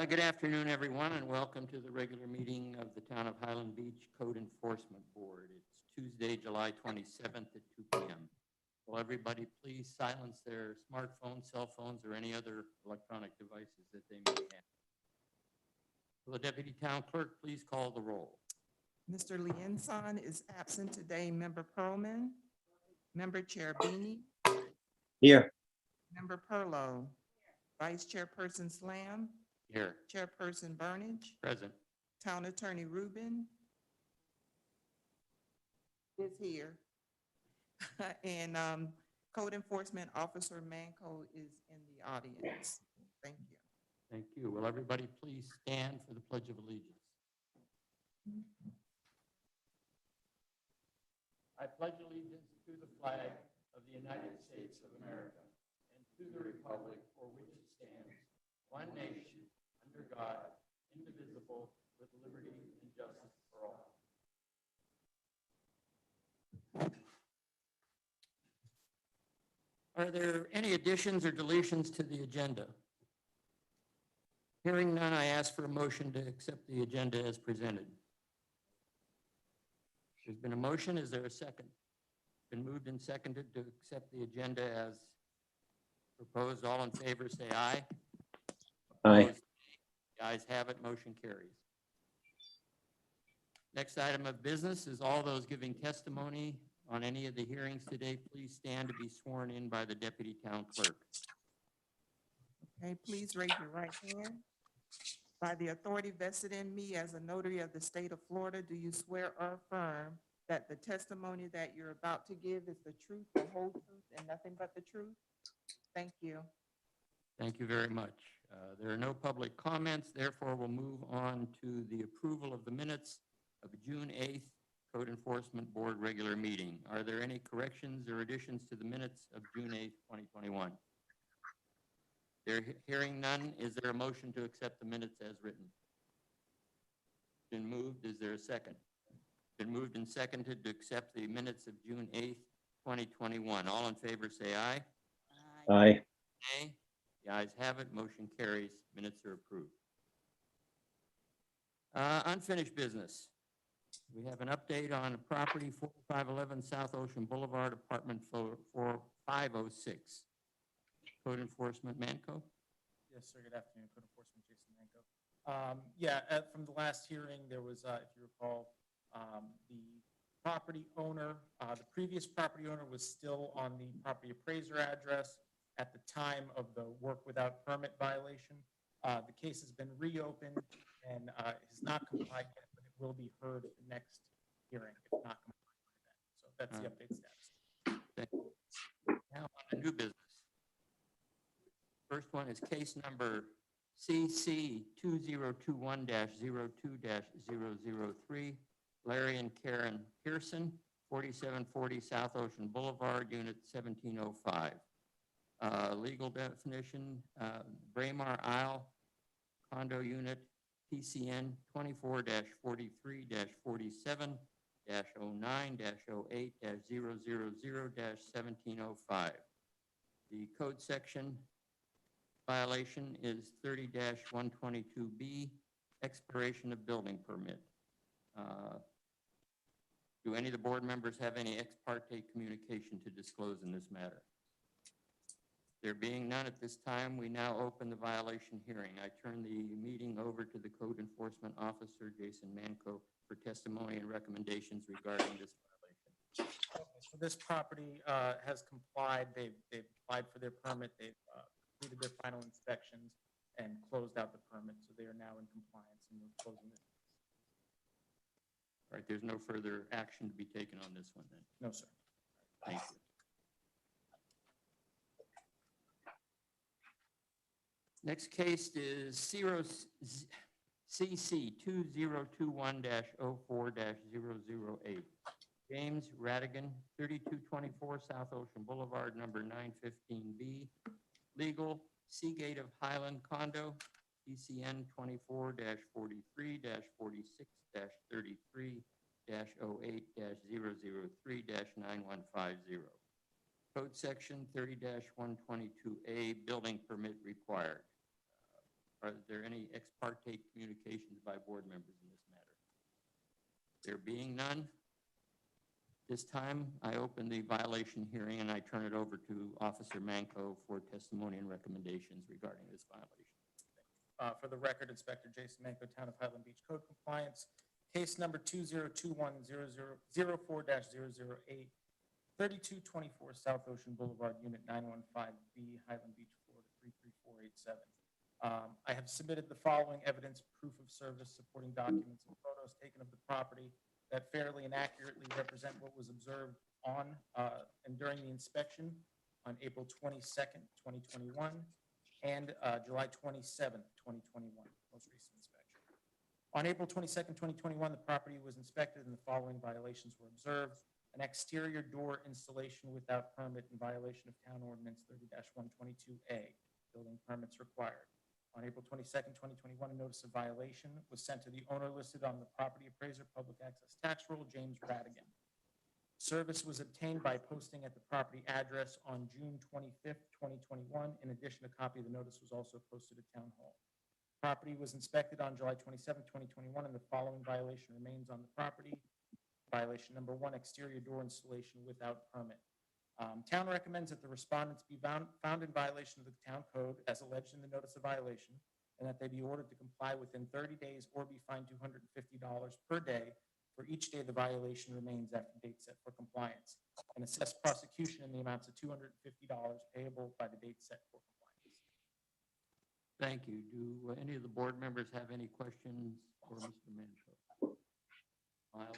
Good afternoon, everyone, and welcome to the regular meeting of the Town of Highland Beach Code Enforcement Board. It's Tuesday, July 27th at 2 p.m. Will everybody please silence their smartphones, cell phones, or any other electronic devices that they may have? Will the Deputy Town Clerk please call the roll? Mr. Lienson is absent today. Member Pearlman, Member Cherubini, Here. Member Perlow, Vice Chairperson Slam, Here. Chairperson Burnage, Present. Town Attorney Rubin is here. And Code Enforcement Officer Manco is in the audience. Thank you. Thank you. Will everybody please stand for the Pledge of Allegiance? I pledge allegiance to the flag of the United States of America and to the republic for which it stands, one nation, under God, indivisible, with liberty and justice for all. Are there any additions or deletions to the agenda? Hearing none, I ask for a motion to accept the agenda as presented. There's been a motion. Is there a second? Been moved and seconded to accept the agenda as proposed. All in favor, say aye. Aye. Opposed, the ayes have it. Motion carries. Next item of business is all those giving testimony on any of the hearings today, please stand to be sworn in by the Deputy Town Clerk. Okay, please raise your right hand. By the authority vested in me as a notary of the state of Florida, do you swear or affirm that the testimony that you're about to give is the truth, the whole truth, and nothing but the truth? Thank you. Thank you very much. There are no public comments, therefore we'll move on to the approval of the minutes of June 8th Code Enforcement Board regular meeting. Are there any corrections or additions to the minutes of June 8th, 2021? Hearing none, is there a motion to accept the minutes as written? Been moved. Is there a second? Been moved and seconded to accept the minutes of June 8th, 2021. All in favor say aye. Aye. Nay. The ayes have it. Motion carries. Minutes are approved. Unfinished business. We have an update on property 4511 South Ocean Boulevard, apartment 4506. Code Enforcement Manco. Yes, sir. Good afternoon. Code Enforcement Jason Manco. From the last hearing, there was, if you recall, the property owner, the previous property owner was still on the property appraiser address at the time of the work without permit violation. The case has been reopened and has not complied yet, but it will be heard at the next hearing if not complied by then. So that's the update status. Now on to new business. First one is case number CC 2021-02-003, Larry and Karen Pearson, 4740 South Ocean Boulevard, Unit 1705. Legal definition, Braemar Isle, condo unit, PCN 24-43-47-09-08-000-1705. The code section violation is 30-122B, expiration of building permit. Do any of the board members have any ex parte communication to disclose in this matter? There being none at this time, we now open the violation hearing. I turn the meeting over to the Code Enforcement Officer, Jason Manco, for testimony and recommendations regarding this violation. So this property has complied. They've applied for their permit. They've completed their final inspections and closed out the permit. So they are now in compliance and we're closing it. All right, there's no further action to be taken on this one then. No, sir. Thank you. Next case is CC 2021-04-008. James Radigan, 3224 South Ocean Boulevard, number 915B. Legal, Seagate of Highland Condo, PCN 24-43-46-33-08-003-9150. Code section 30-122A, building permit required. are there any ex parte communications by board members in this matter? There being none, this time I open the violation hearing and I turn it over to Officer Manco for testimony and recommendations regarding this violation. For the record, Inspector Jason Manco, Town of Highland Beach Code Compliance, case number 2021-0004-008, 3224 South Ocean Boulevard, Unit 915B, Highland Beach, Florida, 33487. I have submitted the following evidence, proof of service, supporting documents, and photos taken of the property that fairly and accurately represent what was observed on and during the inspection on April 22nd, 2021, and July 27th, 2021, most recent inspection. On April 22nd, 2021, the property was inspected and the following violations were observed. An exterior door installation without permit in violation of Town Ordinance 30-122A, building permits required. On April 22nd, 2021, a notice of violation was sent to the owner listed on the property appraiser public access tax roll, James Radigan. Service was obtained by posting at the property address on June 25th, 2021. In addition, a copy of the notice was also posted at Town Hall. Property was inspected on July 27th, 2021, and the following violation remains on the property. Violation number 1, exterior door installation without permit. Town recommends that the respondents be found in violation of the town code as alleged in the notice of violation, and that they be ordered to comply within 30 days or be fined $250 per day for each day the violation remains after date set for compliance, and assess prosecution in the amounts of $250 payable by the date set for compliance. Thank you. Do any of the board members have any questions for Mr. Manco? Miles?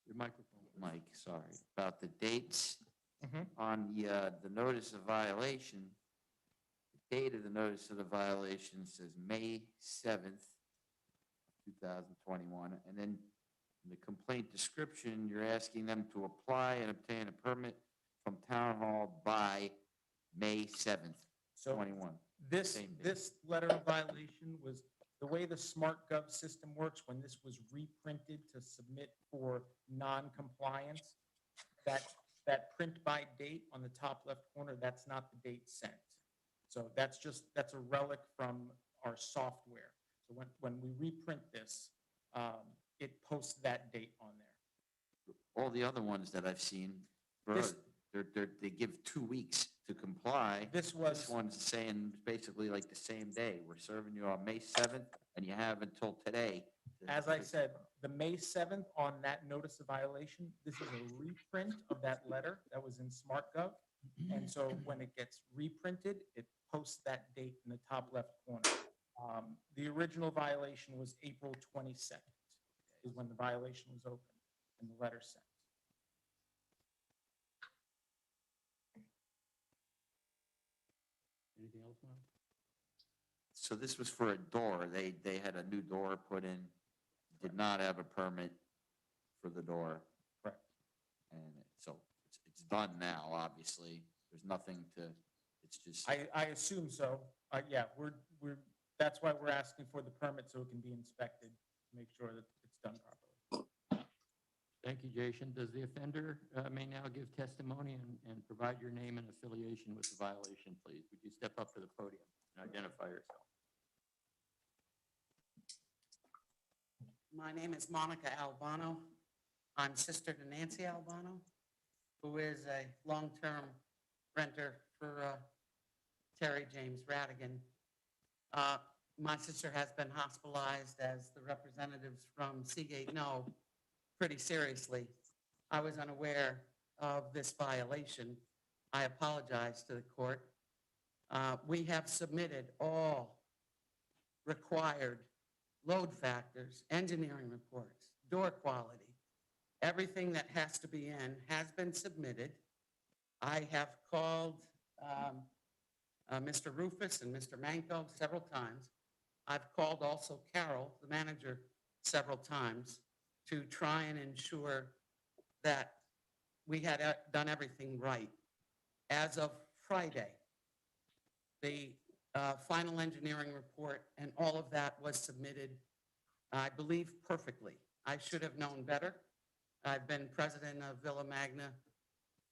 Your microphone. Mike, sorry, about the dates Mhm. on the notice of violation. The date of the notice of the violation says May 7th, 2021, and then in the complaint description, you're asking them to apply and obtain a permit from Town Hall by May 7th, So 21. this, Same date. this letter of violation was the way the SmartGov system works. When this was reprinted to submit for non-compliance, that print by date on the top left corner, that's not the date sent. So that's a relic from our software. So when we reprint this, it posts that date on there. All the other ones that I've seen, This- they give 2 weeks to comply. This This was, one's saying basically like the same day. We're serving you on May 7th, and you have until today. as I said, the May 7th on that notice of violation, this is a reprint of that letter that was in SmartGov. And so when it gets reprinted, it posts that date in the top left corner. The original violation was April 22nd, is when the violation was opened and the letter sent. Anything else, Miles? So this was for a door. They had a new door put in, did not have a permit for the door. Correct. And so it's done now, obviously. There's nothing to, it's just, I assume so. Yeah, that's why we're asking for the permit so it can be inspected, to make sure that it's done properly. Thank you, Jason. Does the offender may now give testimony and provide your name and affiliation with the violation, please? Would you step up to the podium and identify yourself? My name is Monica Albano. I'm sister to Nancy Albano, who is a long-term renter for Terry James Radigan. My sister has been hospitalized, as the representatives from Seagate know, pretty seriously. I was unaware of this violation. I apologize to the court. We have submitted all required load factors, engineering reports, door quality. Everything that has to be in has been submitted. I have called Mr. Rufus and Mr. Manco several times. I've called also Carol, the manager, several times to try and ensure that we had done everything right. As of Friday, the final engineering report and all of that was submitted, I believe, perfectly. I should have known better. I've been president of Villa Magna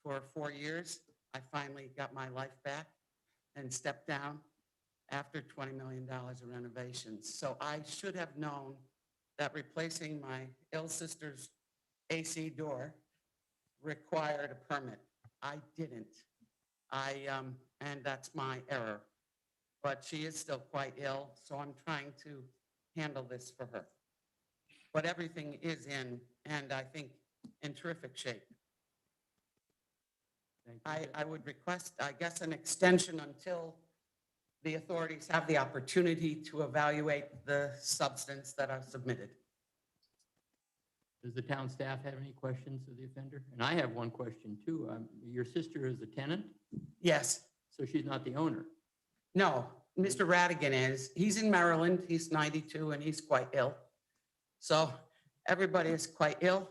for 4 years. I finally got my life back and stepped down. after $20 million of renovations. So I should have known that replacing my ill sister's AC door required a permit. I didn't. And that's my error. But she is still quite ill, so I'm trying to handle this for her. But everything is in, and I think in terrific shape. Thank you. I would request, I guess, an extension until the authorities have the opportunity to evaluate the substance that I've submitted. Does the town staff have any questions of the offender? And I have one question too. Your sister is a tenant, Yes, so she's not the owner. no, Mr. Radigan is. He's in Maryland. He's 92 and he's quite ill. So everybody is quite ill,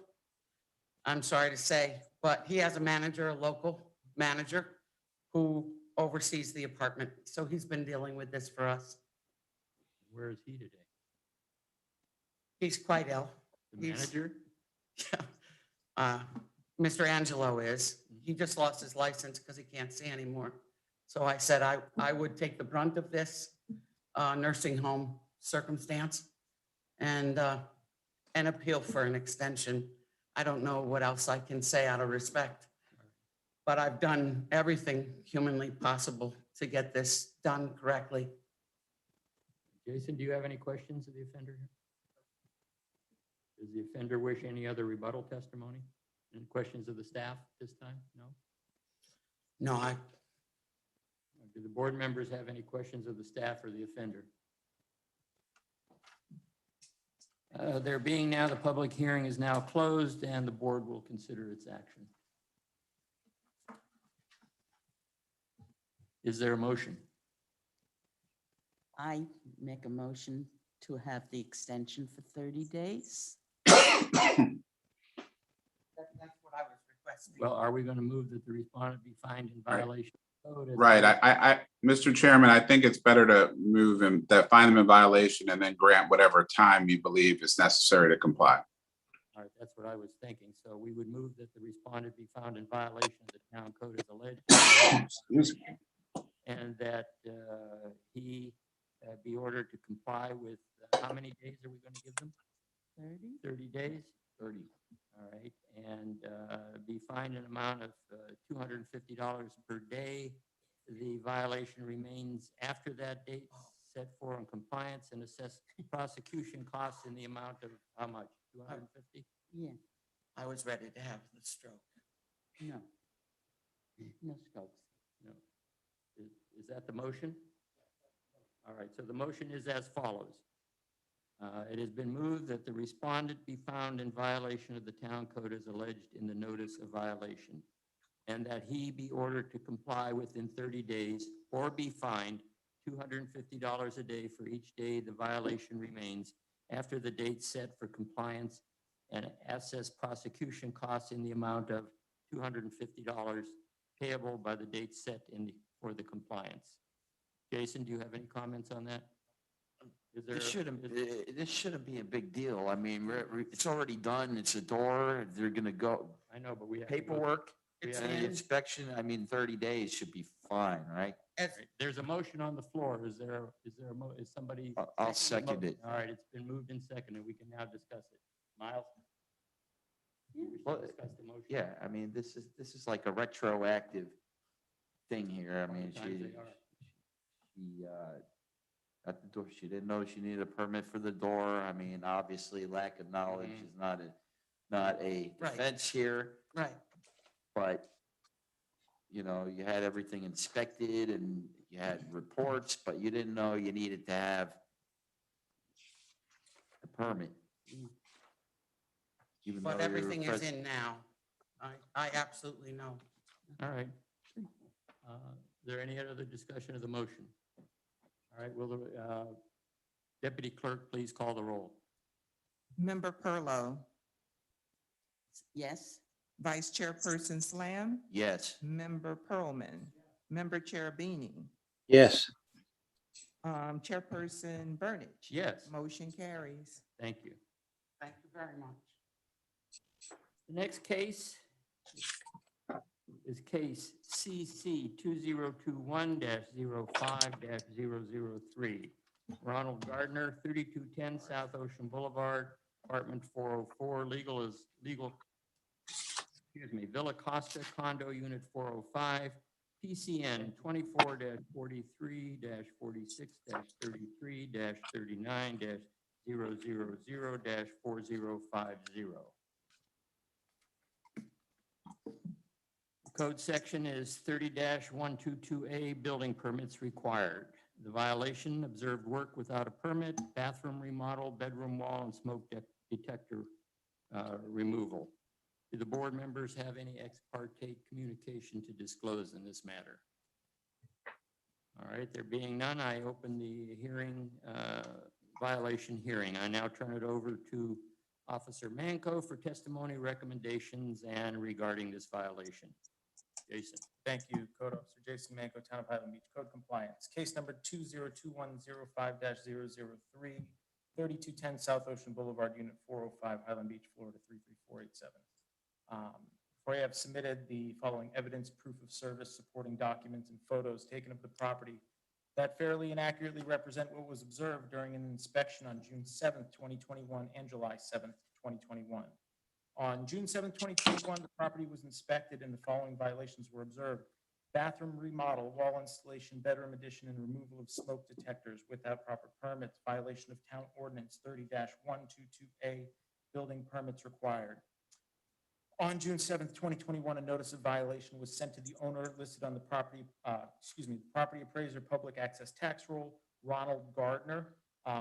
I'm sorry to say, but he has a manager, a local manager, who oversees the apartment. So he's been dealing with this for us. Where is he today? He's quite ill. The He's- manager? Mr. Angelo is. He just lost his license because he can't see anymore. So I said I would take the brunt of this nursing home circumstance and appeal for an extension. I don't know what else I can say out of respect. But I've done everything humanly possible to get this done correctly. Jason, do you have any questions of the offender? Does the offender wish any other rebuttal testimony? Any questions of the staff this time? No? No, Do the board members have any questions of the staff or the offender? There being now, the public hearing is now closed and the board will consider its action. Is there a motion? I make a motion to have the extension for 30 days. that's what I was requesting. Well, are we going to move that the respondent be fined in violation of code? as- Right, Mr. Chairman, I think it's better to move him, that find him in violation and then grant whatever time you believe is necessary to comply. All right, that's what I was thinking. So we would move that the respondent be found in violation of the town code as alleged. Excuse me. And that he be ordered to comply with, how many days are we going to give them? 30? 30 days? 30. All right, and be fined an amount of $250 per day. The violation remains after that date set for in compliance, and assess prosecution costs in the amount of how much? 250? Yeah, I was ready to have the stroke. no. No strokes. No. Is that the motion? All right, so the motion is as follows. It has been moved that the respondent be found in violation of the town code as alleged in the notice of violation, and that he be ordered to comply within 30 days or be fined $250 a day for each day the violation remains after the date set for compliance, and assess prosecution costs in the amount of $250 payable by the date set for the compliance. Jason, do you have any comments on that? Is there? This shouldn't be a big deal. I mean, it's already done. It's a door. They're gonna go I know, but we have. to go- paperwork. It's And the in. inspection, I mean, 30 days should be fine, right? As- All right, there's a motion on the floor. Is somebody? I'll the second mo- it. All right, it's been moved and seconded. We can now discuss it. Miles? You wish to Well, discuss the motion? Yeah, I mean, this is like a retroactive thing here. I mean, Sometimes they are. she, at the door, she didn't know she needed a permit for the door. I mean, obviously lack of knowledge Mhm. is not a Right. defense here, Right. but you know, you had everything inspected and you had reports, but you didn't know you needed to have a permit. Even But though you're everything is pres- in now. I absolutely know. All right. Is there any other discussion of the motion? All right, will the deputy clerk please call the roll? Member Perlow, Yes, Vice Chairperson Slam, Yes, Member Pearlman, Member Cherubini, Yes. Chairperson Burnage. Yes, Motion carries. thank you. Thank you very much. The next case is case CC 2021-05-003. Ronald Gardner, 3210 South Ocean Boulevard, apartment 404, Villa Costa Condo Unit 405, PCN 24-43-46-33-39-000-4050. Code section is 30-122A, building permits required. The violation, observed work without a permit, bathroom remodel, bedroom wall, and smoke detector removal. Do the board members have any ex parte communication to disclose in this matter? All right, there being none, I open the hearing, violation hearing. I now turn it over to Officer Manco for testimony, recommendations, and regarding this violation. Jason. Thank you, Code Officer Jason Manco, Town of Highland Beach, code compliance. Case number 202105-003, 3210 South Ocean Boulevard, Unit 405, Highland Beach, Florida 33487. Before I have submitted the following evidence, proof of service, supporting documents, and photos taken of the property that fairly and accurately represent what was observed during an inspection on June 7th, 2021 and July 7th, 2021. On June 7th, 2021, the property was inspected and the following violations were observed. Bathroom remodel, wall installation, bedroom addition, and removal of smoke detectors without proper permits, violation of Town Ordinance 30-122A, building permits required. On June 7th, 2021, a notice of violation was sent to the owner listed on the property, property appraiser public access tax roll, Ronald Gardner.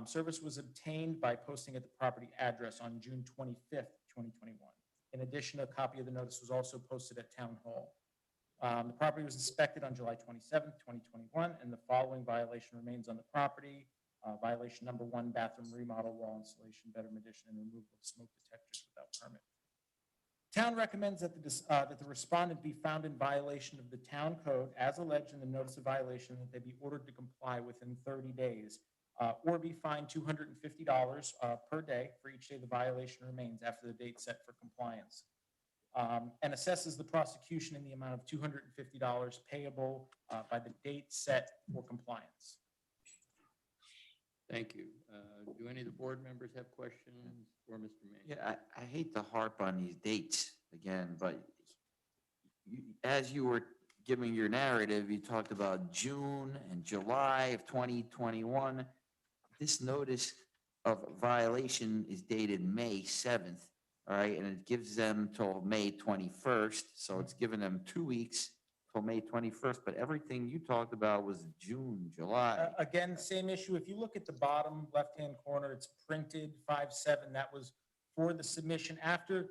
Service was obtained by posting at the property address on June 25th, 2021. In addition, a copy of the notice was also posted at Town Hall. The property was inspected on July 27th, 2021, and the following violation remains on the property. Violation number 1, bathroom remodel, wall installation, bedroom addition, and removal of smoke detectors without permit. Town recommends that the respondent be found in violation of the town code as alleged in the notice of violation, that they be ordered to comply within 30 days or be fined $250 per day for each day the violation remains after the date set for compliance, and assesses the prosecution in the amount of $250 payable by the date set for compliance. Thank you. Do any of the board members have questions for Mr. Manco? Yeah, I hate to harp on these dates again, but as you were giving your narrative, you talked about June and July of 2021. This notice of violation is dated May 7th, all right, and it gives them till May 21st, so it's giving them 2 weeks till May 21st, but everything you talked about was June, July. Again, same issue. If you look at the bottom left-hand corner, it's printed 5/7. That was for the submission after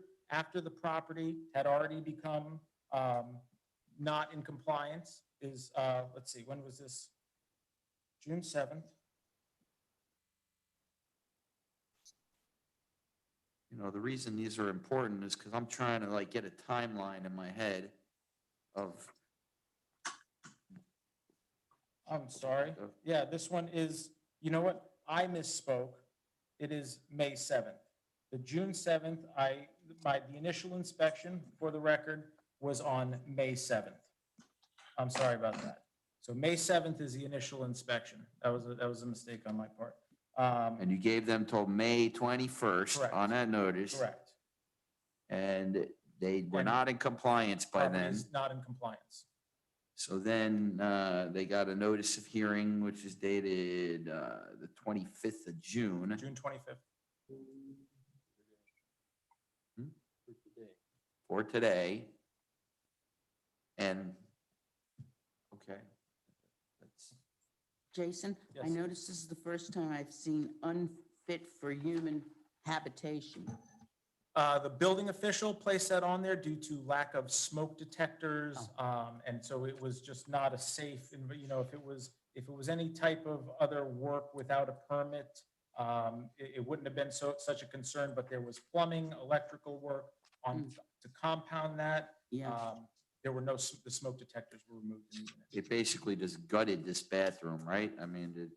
the property had already become not in compliance. Is let's see, when was this? June 7th. You know, the reason these are important is because I'm trying to like get a timeline in my head of. I'm sorry. Yeah, this one is, you know what? I misspoke. It is May 7th. The June 7th, the initial inspection, for the record, was on May 7th. I'm sorry about that. So May 7th is the initial inspection. That was a mistake on my part. And you gave them till May 21st Correct. on that notice. Correct. And they were And not in compliance by Property then. is not in compliance. So then they got a notice of hearing, which is dated the 25th of June June 25th. For today. for today. And, okay. That's, Jason, I Yes. noticed this is the first time I've seen unfit for human habitation. The building official placed that on there due to lack of smoke detectors. And so it was just not a safe, you know, if it was any type of other work without a permit, it wouldn't have been such a concern, but there was plumbing, electrical work on, to compound that. Yeah, There were the smoke detectors were removed in the unit. it basically just gutted this bathroom, right? I mean,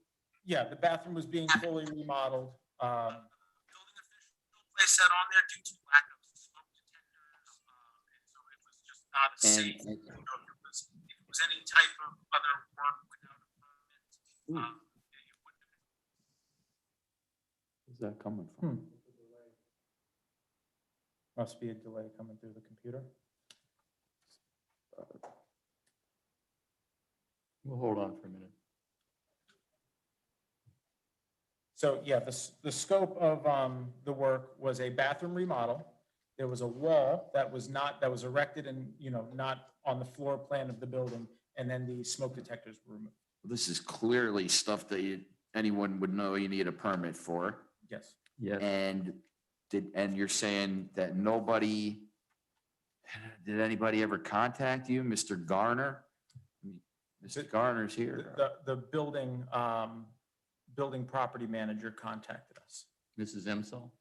Yeah, the bathroom was being fully remodeled. Building official placed that on there due to lack of smoke detectors. And so it was just the And- same, you know, if it was any type of other work without a permit, you wouldn't have. Where's that coming from? Must be a delay coming through the computer. We'll hold on for a minute. So, yeah, the scope of the work was a bathroom remodel. There was a wall that was erected and, you know, not on the floor plan of the building, and then the smoke detectors were removed. This is clearly stuff that anyone would know you need a permit for. Yes. Yes. And you're saying that did anybody ever contact you, Mr. Garner? Mr. Garner's here. The building property manager contacted us. Mrs. Emsel?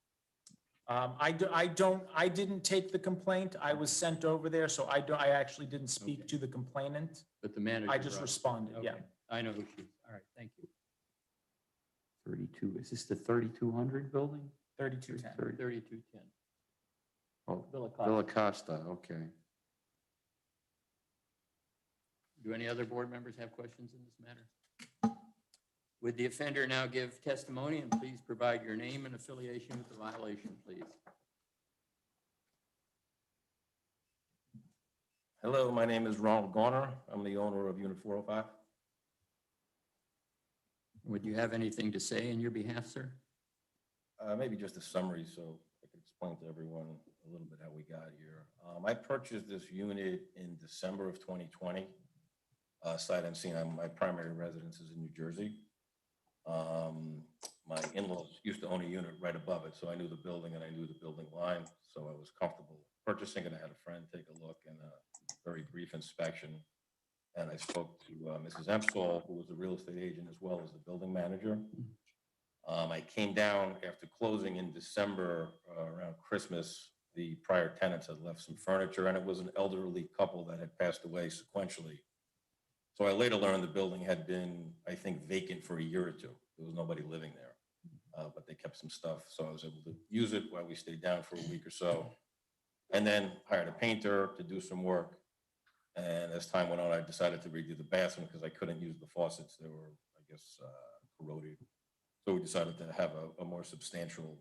I didn't take the complaint. I was sent over there, so I actually didn't speak to the complainant. But the manager. I just brought it. responded, yeah. Okay. I know who she is. All right, thank you. 32, is this the 3200 building? 3210. 3210. Oh, Villa Villa Costa. Costa, okay. Do any other board members have questions in this matter? Would the offender now give testimony, and please provide your name and affiliation with the violation, please? Hello, my name is Ronald Garner. I'm the owner of Unit 405. Would you have anything to say in your behalf, sir? Maybe just a summary so I can explain to everyone a little bit how we got here. I purchased this unit in December of 2020. Sight unseen, my primary residence is in New Jersey. My in-laws used to own a unit right above it, so I knew the building and I knew the building line, so I was comfortable purchasing it. I had a friend take a look and a very brief inspection. And I spoke to Mrs. Emsall, who was the real estate agent as well as the building manager. I came down after closing in December around Christmas. The prior tenants had left some furniture, and it was an elderly couple that had passed away sequentially. So I later learned the building had been, I think, vacant for a year or two. There was nobody living there, but they kept some stuff. So I was able to use it while we stayed down for a week or so. And then hired a painter to do some work. And as time went on, I decided to redo the bathroom because I couldn't use the faucets. They were, I guess, corroded. So we decided to have a more substantial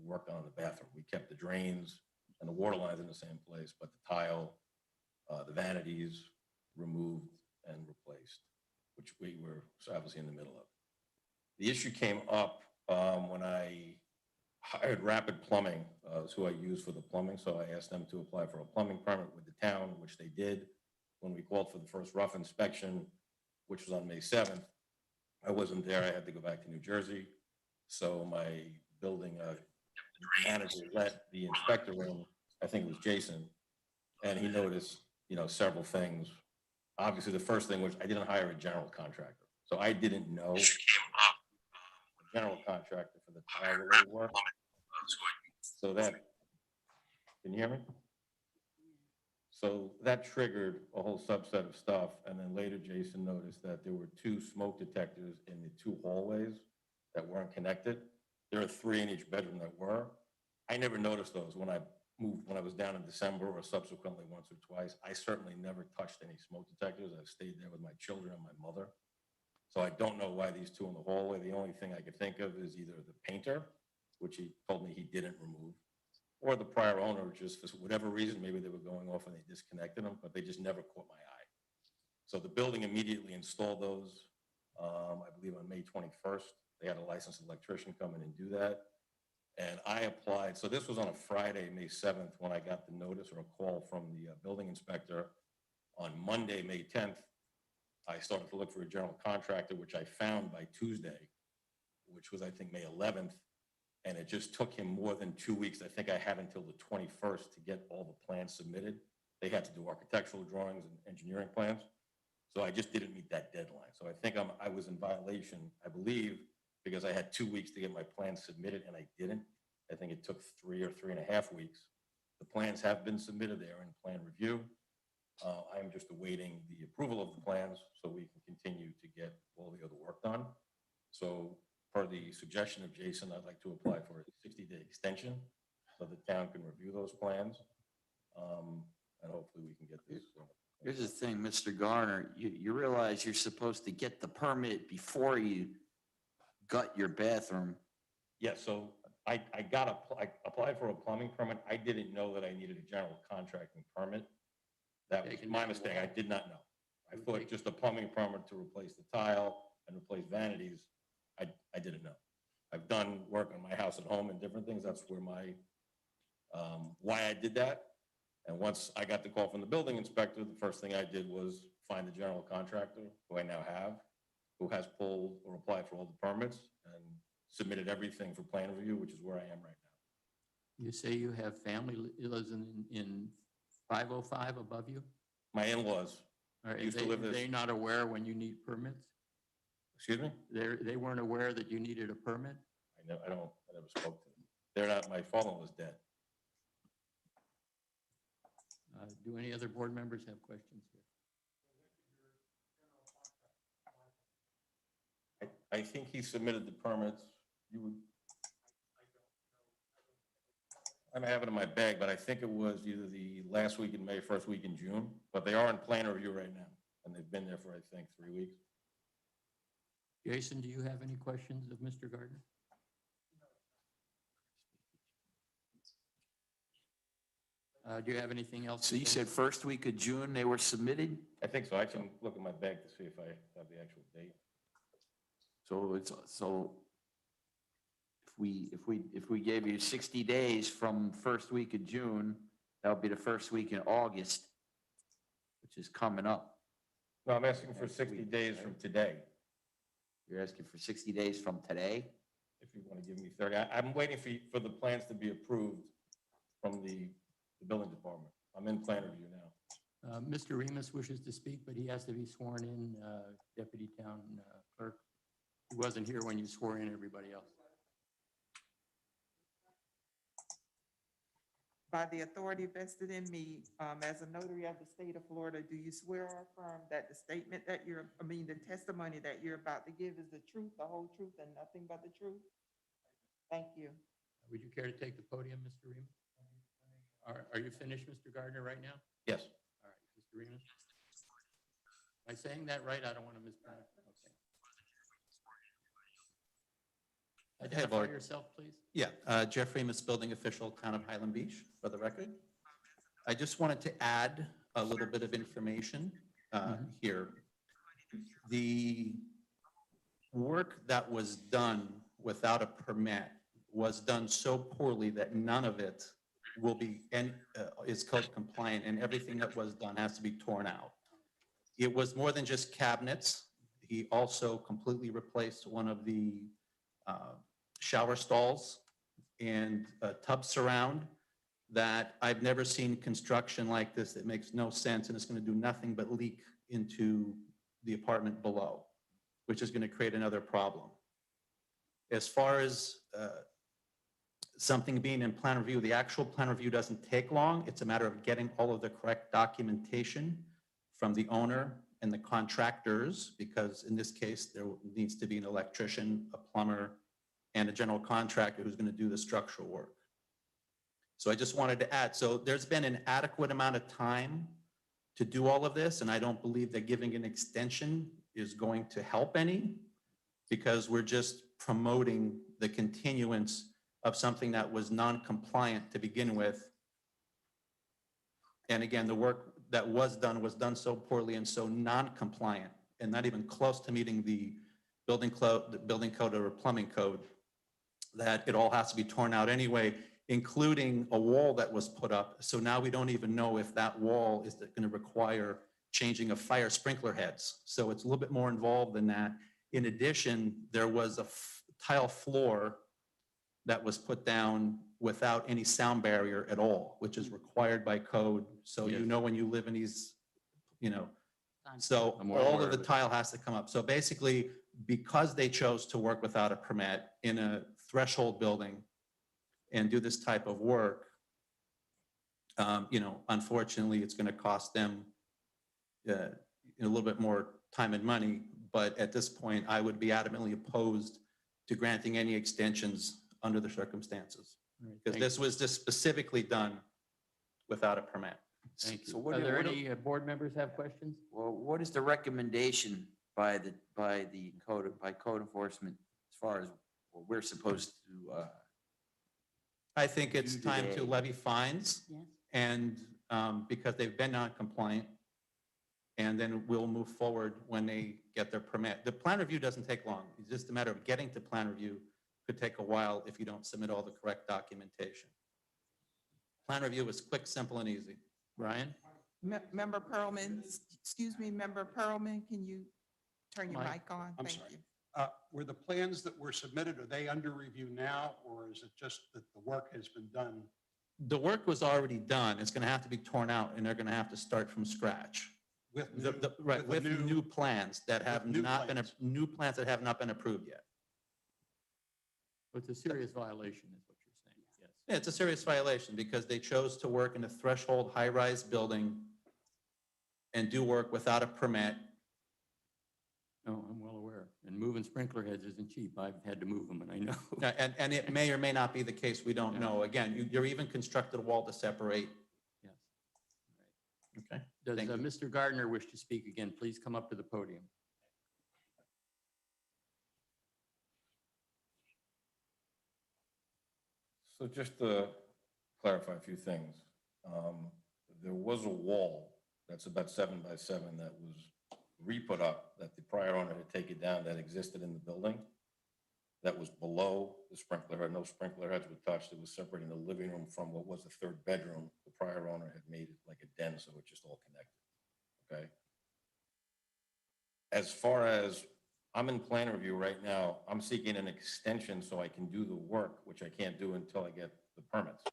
work on the bathroom. We kept the drains and the water lines in the same place, but the tile, the vanities removed and replaced, which we were obviously in the middle of. The issue came up when I hired Rapid Plumbing, is who I use for the plumbing. So I asked them to apply for a plumbing permit with the town, which they did. When we called for the first rough inspection, which was on May 7th, I wasn't there. I had to go back to New Jersey. So my building manager let the inspector in, I think it was Jason, and he noticed, you know, several things. Obviously, the first thing was I didn't hire a general contractor. So I didn't know a general contractor for the tile related work. So that, can you hear me? So that triggered a whole subset of stuff. And then later Jason noticed that there were 2 smoke detectors in the 2 hallways that weren't connected. There are 3 in each bedroom that were. I never noticed those when I moved, when I was down in December or subsequently once or twice. I certainly never touched any smoke detectors. I've stayed there with my children and my mother. So I don't know why these 2 in the hallway. The only thing I could think of is either the painter, which he told me he didn't remove, or the prior owner, just for whatever reason, maybe they were going off and they disconnected them, but they just never caught my eye. So the building immediately installed those, I believe on May 21st. They had a licensed electrician come in and do that. And I applied, so this was on a Friday, May 7th, when I got the notice or a call from the building inspector. On Monday, May 10th, I started to look for a general contractor, which I found by Tuesday, which was, I think, May 11th. And it just took him more than 2 weeks. I think I had until the 21st to get all the plans submitted. They had to do architectural drawings and engineering plans. So I just didn't meet that deadline. So I think I was in violation, I believe, because I had 2 weeks to get my plans submitted and I didn't. I think it took 3 or 3.5 weeks. The plans have been submitted. They are in plan review. I'm just awaiting the approval of the plans so we can continue to get all the other work done. So per the suggestion of Jason, I'd like to apply for a 60-day extension so the town can review those plans. and hopefully we can get this. Here's the thing, Mr. Garner, you realize you're supposed to get the permit before you gut your bathroom. Yeah, so I applied for a plumbing permit. I didn't know that I needed a general contracting permit. That was Taking my down mistake. wall. I did not know. I Would thought take- just a plumbing permit to replace the tile and replace vanities. I didn't know. I've done work on my house at home and different things. That's where my, why I did that. And once I got the call from the building inspector, the first thing I did was find the general contractor, who I now have, who has pulled or applied for all the permits and submitted everything for plan review, which is where I am right now. You say you have family lives in 505 above you? My in-laws, Are Used to live this- they not aware when you need permits? excuse me? They weren't aware that you needed a permit? I never spoke to them. They're not, my father-in-law's dead. Do any other board members have questions here? I think he submitted the permits. You would. I may have it in my bag, but I think it was either the last week in May, first week in June, but they are in plan review right now. And they've been there for, I think, 3 weeks. Jason, do you have any questions of Mr. Gardner? Do you have anything else? So you said first week of June they were submitted? I think so. I can look in my bag to see if I have the actual date. So if we gave you 60 days from first week of June, that would be the first week in August, which is coming up. No, I'm asking for 60 days from today, You're asking for 60 days from today? if you want to give me 30. I'm waiting for the plans to be approved from the building department. I'm in plan review now. Mr. Remus wishes to speak, but he has to be sworn in, Deputy Town Clerk. He wasn't here when you swore in everybody else. By the authority vested in me, as a notary of the state of Florida, do you swear or affirm that the statement that the testimony that you're about to give is the truth, the whole truth, and nothing but the truth? Thank you. Would you care to take the podium, Mr. Remus? Are you finished, Mr. Gardner, right now? Yes. All right, Mr. Remus? Am I saying that right? I don't want to mispronounce. Okay. Identify Lord. yourself, please. Yeah, Jeff Remus, building official, Town of Highland Beach, for the record. I just wanted to add a little bit of information here. The work that was done without a permit was done so poorly that none of it will be, is code compliant, and everything that was done has to be torn out. It was more than just cabinets. He also completely replaced one of the shower stalls and a tub surround that I've never seen construction like this that makes no sense, and it's going to do nothing but leak into the apartment below, which is going to create another problem. As far as something being in plan review, the actual plan review doesn't take long. It's a matter of getting all of the correct documentation from the owner and the contractors, because in this case, there needs to be an electrician, a plumber, and a general contractor who's going to do the structural work. So I just wanted to add, so there's been an adequate amount of time to do all of this, and I don't believe that giving an extension is going to help any, because we're just promoting the continuance of something that was non-compliant to begin with. And again, the work that was done so poorly and so non-compliant, and not even close to meeting the building code or plumbing code, that it all has to be torn out anyway, including a wall that was put up. So now we don't even know if that wall is going to require changing of fire sprinkler heads. So it's a little bit more involved than that. In addition, there was a tile floor that was put down without any sound barrier at all, which is required by code. So you Yes. know when you live in these, so I'm well all aware of the of it. tile has to come up. So basically, because they chose to work without a permit in a threshold building and do this type of work, unfortunately, it's going to cost them a little bit more time and money. But at this point, I would be adamantly opposed to granting any extensions under the circumstances, All right, because thank this was just specifically done without a permit. Thank So you. what Are do- there what do- any board members have questions? Well, what is the recommendation by code enforcement as far as what we're supposed to, I think it's Do time to today. levy fines Yes. and, because they've been non-compliant. And then we'll move forward when they get their permit. The plan review doesn't take long. It's just a matter of getting to plan review could take a while if you don't submit all the correct documentation. Plan review is quick, simple, and easy. Brian? Member Pearlman, excuse me, Member Pearlman, can you turn your Mike. mic on? I'm Thank sorry. you. Were the plans that were submitted, are they under review now, or is it just that the work has been done? The work was already done. It's going to have to be torn out and they're going to have to start from scratch. With Right, a with new plans that have with new not been, plans. new plans that have not been approved yet. It's a serious violation is what you're saying, yes. Yeah, it's a serious violation because they chose to work in a threshold high-rise building and do work without a permit. No, I'm well aware. And moving sprinkler heads isn't cheap. I've had to move them and I know. And it may or may not be the case, we don't know. Again, you're even constructed a wall to separate. Yes. Okay. Does Thank you. Mr. Gardner wish to speak again? Please come up to the podium. So just to clarify a few things, there was a wall that's about 7 by 7 that was re-put up, that the prior owner had taken down, that existed in the building, that was below the sprinkler head. No sprinkler heads were touched. It was separating the living room from what was the third bedroom. The prior owner had made it like a den, so it's just all connected, okay? As far as, I'm in plan review right now, I'm seeking an extension so I can do the work, which I can't do until I get the permits.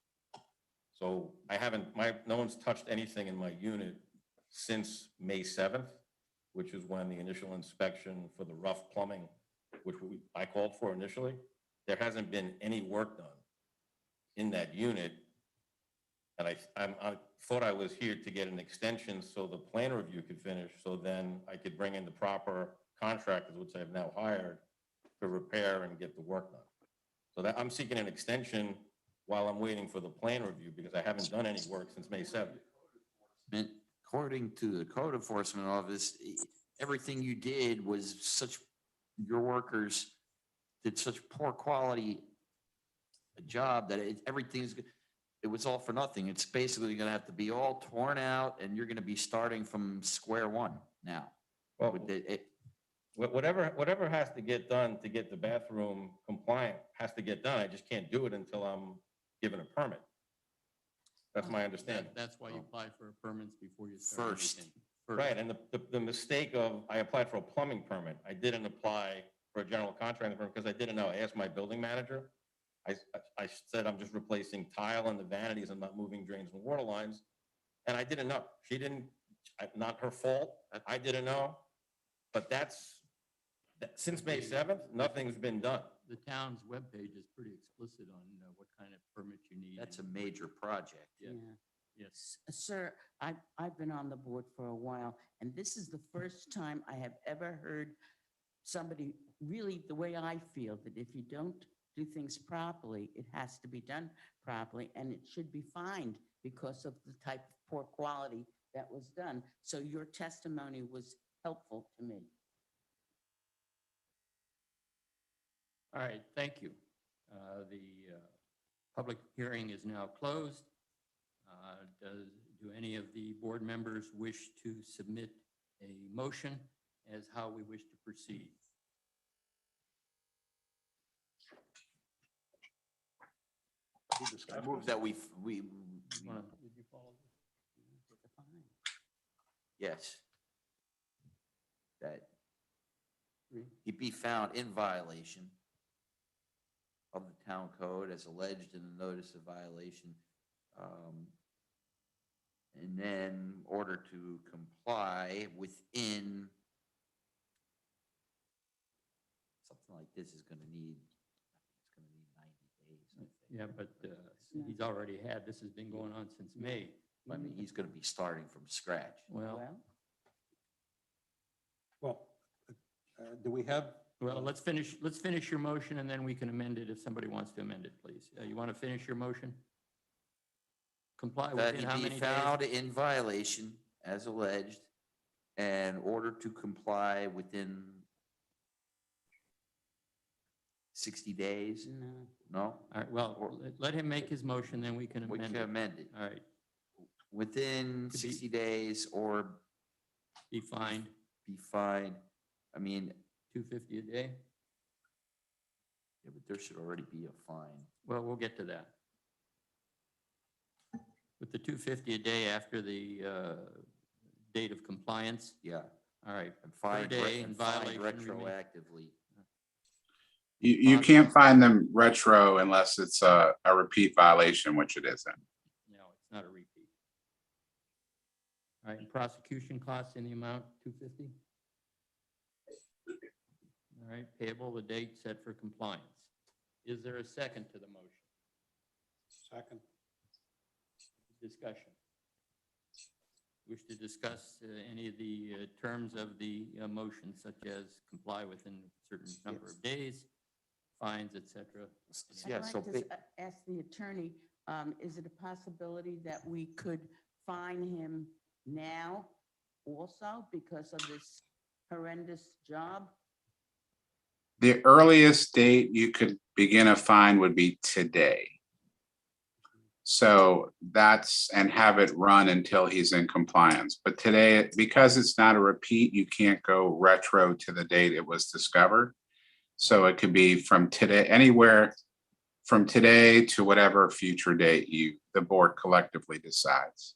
So I haven't, no one's touched anything in my unit since May 7th, which is when the initial inspection for the rough plumbing, which I called for initially. There hasn't been any work done in that unit. And I thought I was here to get an extension so the plan review could finish, so then I could bring in the proper contractors, which I've now hired, to repair and get the work done. So that I'm seeking an extension while I'm waiting for the plan review because I haven't done any work since May 7th. and according to the code enforcement office, everything you did was such, your workers did such poor quality a job that everything's, it was all for nothing. It's basically gonna have to be all torn out and you're gonna be starting from square one now. Well, With the- whatever has to get done to get the bathroom compliant has to get done. I just can't do it until I'm given a permit. That's my understanding. That's why you apply for permits before you start First. anything. Right, and the mistake of, I applied for a plumbing permit. I didn't apply for a general contracting permit because I didn't know. I asked my building manager. I said, I'm just replacing tile in the vanities. I'm not moving drains and water lines. And I didn't know. She didn't, not her fault. I didn't know. But since May 7th, nothing's been done. The town's webpage is pretty explicit on what kind of permit you need. That's a and- major project. Yeah. Yeah. Yes. Sir, I've been on the board for a while, and this is the first time I have ever heard somebody really the way I feel, that if you don't do things properly, it has to be done properly, and it should be fined because of the type of poor quality that was done. So your testimony was helpful to me. All right, thank you. The public hearing is now closed. Do any of the board members wish to submit a motion as how we wish to proceed? I move that we, Did you follow this? The fine. yes. That Agree? he be found in violation of the town code as alleged in the notice of violation. And then order to comply within, something like this is gonna need, it's gonna need 90 days, I think. Yeah, but he's already had, this has been going on since May. I mean, he's gonna be starting from scratch. Well, Well, do we have? let's finish your motion and then we can amend it if somebody wants to amend it, please. You want to finish your motion? comply That within he how be many days? found in violation as alleged and ordered to comply within 60 days? No. No? All right, well, Or- let him make his motion, then we can We amend can it. amend it. All right, Within Could be- 60 days or be fined, be fined. I mean, $250 a day. yeah, but there should already be a fine. Well, we'll get to that. With the $250 a day after the date of compliance, Yeah. all right. And fined, day in and fined violation remain- retroactively. You can't find them retro unless it's a repeat violation, which it isn't. No, it's not a repeat. All right, and prosecution costs in the amount $250? All right, payable the date set for compliance. Is there a second to the motion? Second. Discussion. Wish to discuss any of the terms of the motion, such as comply within a certain number of days, fines, et cetera? Yeah, I'd so like to ask the attorney, is it a possibility that we could fine him now also because of this horrendous job? The earliest date you could begin a fine would be today. So that's, and have it run until he's in compliance. But today, because it's not a repeat, you can't go retro to the date it was discovered. So it could be from today, anywhere from today to whatever future date the board collectively decides.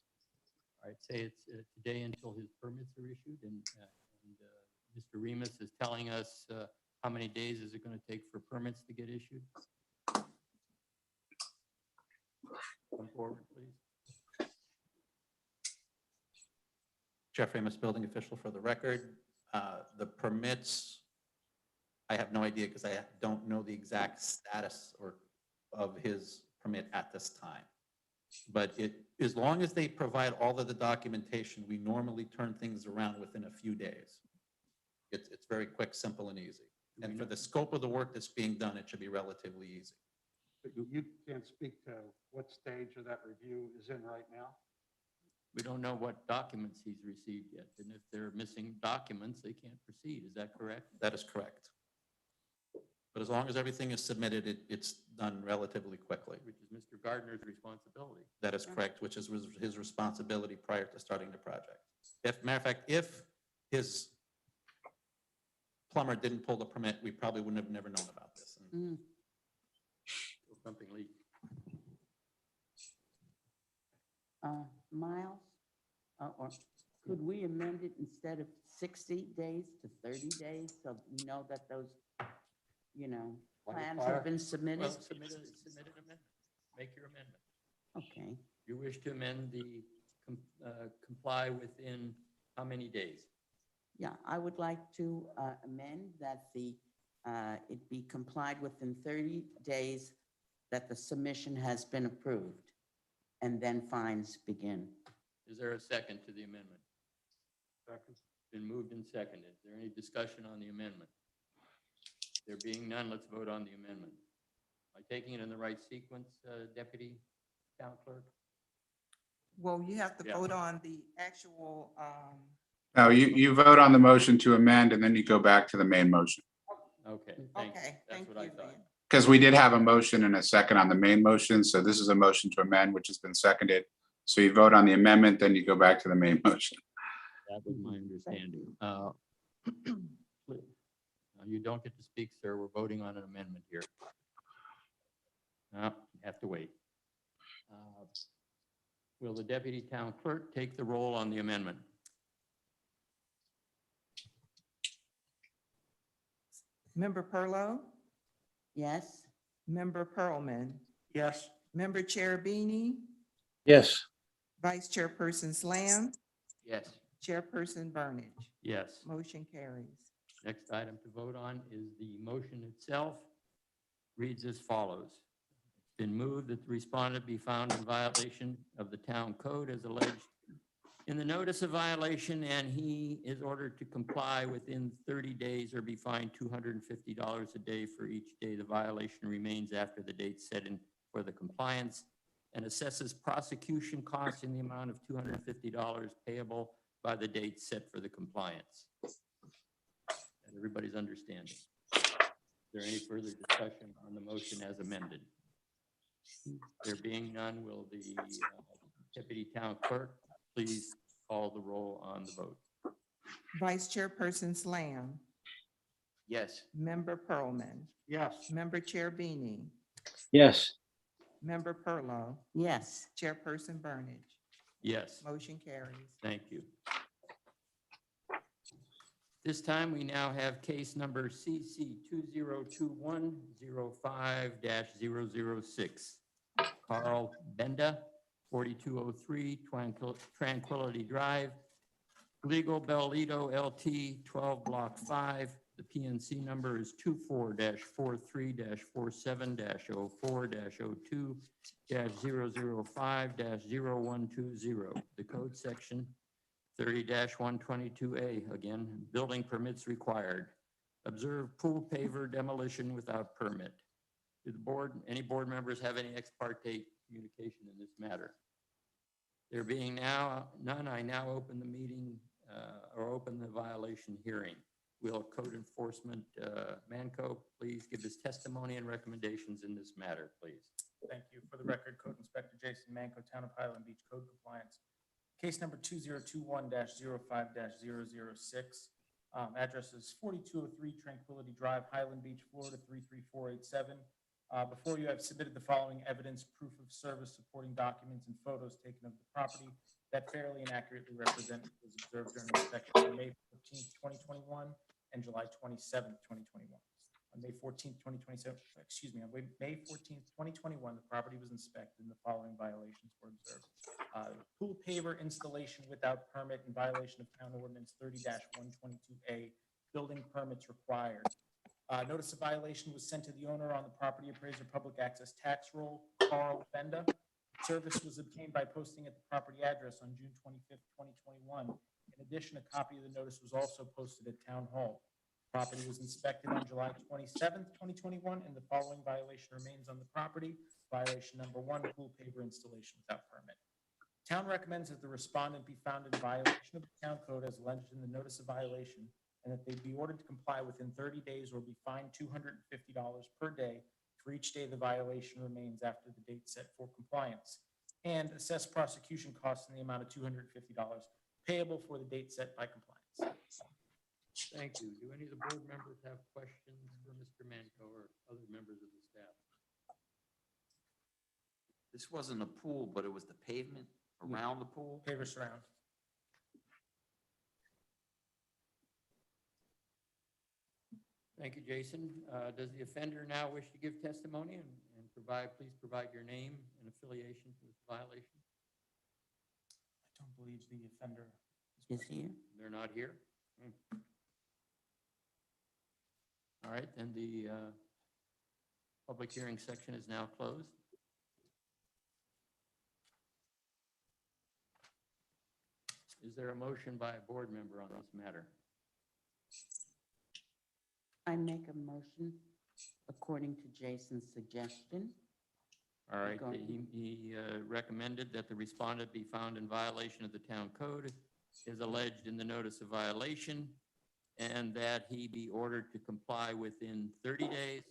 All right, say it's today until his permits are issued, and Mr. Remus is telling us how many days is it going to take for permits to get issued? Come forward, please. Jeff Amos, building official for the record. The permits, I have no idea because I don't know the exact status of his permit at this time. But as long as they provide all of the documentation, we normally turn things around within a few days. It's very quick, simple, and easy. And for the scope of the work that's being done, it should be relatively easy. But you can't speak to what stage of that review is in right now? We don't know what documents he's received yet, and if they're missing documents, they can't proceed. Is that correct? That is correct. But as long as everything is submitted, it's done relatively quickly. Which is Mr. Gardner's responsibility. That is correct, which is his responsibility prior to starting the project. Matter of fact, if his plumber didn't pull the permit, we probably wouldn't have never known about this. Mm. Something leaked. Miles, or could we amend it instead of 60 days to 30 days? So we know that those, plans have been submitted? Well, submit an amendment. Make your amendment. Okay. You wish to amend the comply within how many days? Yeah, I would like to amend that it be complied within 30 days that the submission has been approved, and then fines begin. Is there a second to the amendment? Second. Been moved and seconded. Is there any discussion on the amendment? There being none, let's vote on the amendment. Am I taking it in the right sequence, Deputy Town Clerk? Well, you have to Yeah. vote on the actual, No, you vote on the motion to amend and then you go back to the main motion. Okay, thank you. okay, That's thank what I you thought. then. Because we did have a motion and a second on the main motion, so this is a motion to amend, which has been seconded. So you vote on the amendment, then you go back to the main motion. That was my understanding. You don't get to speak, sir. We're voting on an amendment here. No, you have to wait. Will the Deputy Town Clerk take the roll on the amendment? Member Perlow, Yes? Member Pearlman, Yes. Member Cherubini, Yes. Vice Chairperson Slam, Yes. Chairperson Burnage. Yes. Motion carries. Next item to vote on is the motion itself. Reads as follows. It's been moved that the respondent be found in violation of the town code as alleged in the notice of violation, and he is ordered to comply within 30 days or be fined $250 a day for each day the violation remains after the date set in for the compliance, and assesses prosecution costs in the amount of $250 payable by the date set for the compliance. And everybody's understanding. Is there any further discussion on the motion as amended? There being none, will the Deputy Town Clerk please call the roll on the vote? Vice Chairperson Slam, Yes. Member Pearlman, Yes. Member Chair Beanie, Yes. Member Perlow, Yes. Chairperson Burnage. Yes. Motion carries. Thank you. This time, we now have case number CC 2021-05-006. Carl Benda, 4203 Tranquility Drive, Legal Bellito LT, 12 Block 5. The PNC number is 24-43-47-04-02-005-0120. The code section 30-122A, again, building permits required. Observe pool paver demolition without permit. Do the board, any board members have any ex parte communication in this matter? There being now none, I now open the meeting or open the violation hearing. Will Code Enforcement Manco please give his testimony and recommendations in this matter, please? Thank you. For the record, Code Inspector Jason Manco, Town of Highland Beach Code Compliance. Case number 2021-05-006. Address is 4203 Tranquility Drive, Highland Beach, Florida 33487. Before you, I've submitted the following evidence, proof of service, supporting documents, and photos taken of the property that fairly and accurately represent what was observed during inspection on May 14th, 2021 and July 27th, 2021. On May 14th, 2027, on May 14th, 2021, the property was inspected and the following violations were observed. Pool paver installation without permit in violation of Town Ordinance 30-122A, building permits required. Notice of violation was sent to the owner on the property appraiser public access tax roll, Carl Benda. Service was obtained by posting at the property address on June 25th, 2021. In addition, a copy of the notice was also posted at Town Hall. Property was inspected on July 27th, 2021, and the following violation remains on the property. Violation number 1, pool paver installation without permit. Town recommends that the respondent be found in violation of the town code as alleged in the notice of violation, and that they be ordered to comply within 30 days or be fined $250 per day for each day the violation remains after the date set for compliance, and assess prosecution costs in the amount of $250 payable for the date set by compliance. Thank you. Do any of the board members have questions for Mr. Manco or other members of the staff? This wasn't a pool, but it was the pavement around the pool? Paver surround. Thank you, Jason. Does the offender now wish to give testimony and please provide your name and affiliation to this violation? I don't believe the offender Is here? They're not here? All right, then the public hearing section is now closed. Is there a motion by a board member on this matter? I make a motion according to Jason's suggestion. All right, Go ahead. he recommended that the respondent be found in violation of the town code as alleged in the notice of violation, and that he be ordered to comply within 30 days,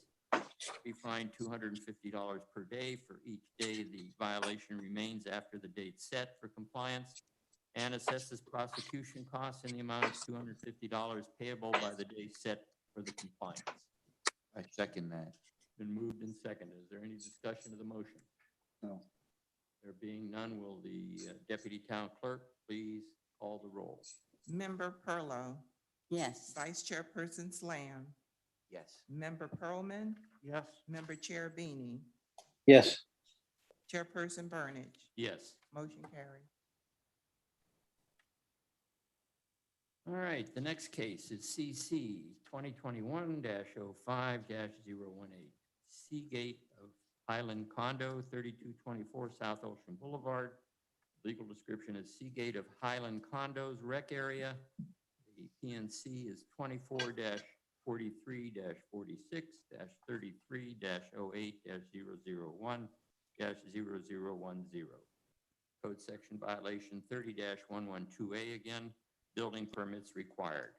be fined $250 per day for each day the violation remains after the date set for compliance, and assesses prosecution costs in the amount of $250 payable by the day set for the compliance. I second that. Been moved and seconded. Is there any discussion of the motion? No. There being none, will the deputy town clerk please call the roll? Member Perlow, Yes. Vice Chairperson Slam, Yes. Member Pearlman, Yes. Member Chair Beanie, Yes. Chairperson Burnage. Yes. Motion carries. All right, the next case is CC 2021-05-018. Seagate of Highland Condo, 3224 South Ocean Boulevard. Legal description is Seagate of Highland Condos Rec Area. The PNC is 24-43-46-33-08-001. Code section violation 30-112A again, building permits required.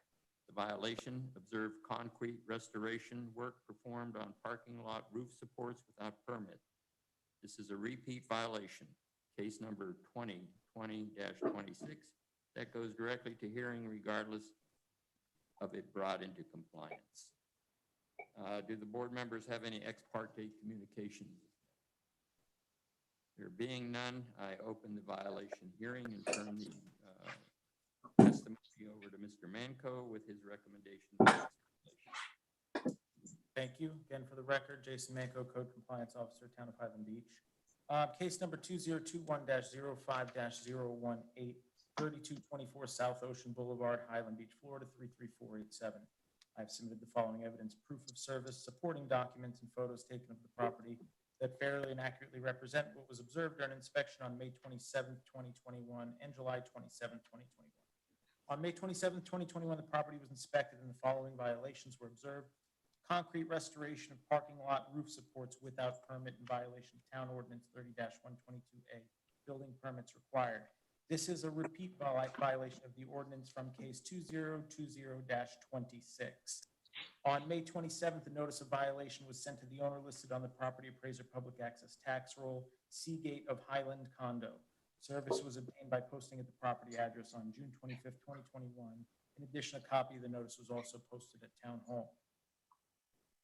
The violation, observed concrete restoration work performed on parking lot roof supports without permit. This is a repeat violation, case number 2020-26, that goes directly to hearing regardless of it brought into compliance. Do the board members have any ex parte communications? There being none, I open the violation hearing and turn the testimony over to Mr. Manco with his recommendation. Thank you. Again, for the record, Jason Manco, Code Compliance Officer, Town of Highland Beach. Case number 2021-05-018, 3224 South Ocean Boulevard, Highland Beach, Florida, 33487. I've submitted the following evidence: proof of service, supporting documents, and photos taken of the property that fairly and accurately represent what was observed during inspection on May 27th, 2021 and July 27th, 2021. On May 27th, 2021, the property was inspected and the following violations were observed: concrete restoration of parking lot roof supports without permit in violation of Town Ordinance 30-122A, building permits required. This is a repeat violation of the ordinance from case 2020-26. On May 27th, the notice of violation was sent to the owner listed on the property appraiser public access tax roll, Seagate of Highland Condo. Service was obtained by posting at the property address on June 25th, 2021. In addition, a copy of the notice was also posted at Town Hall.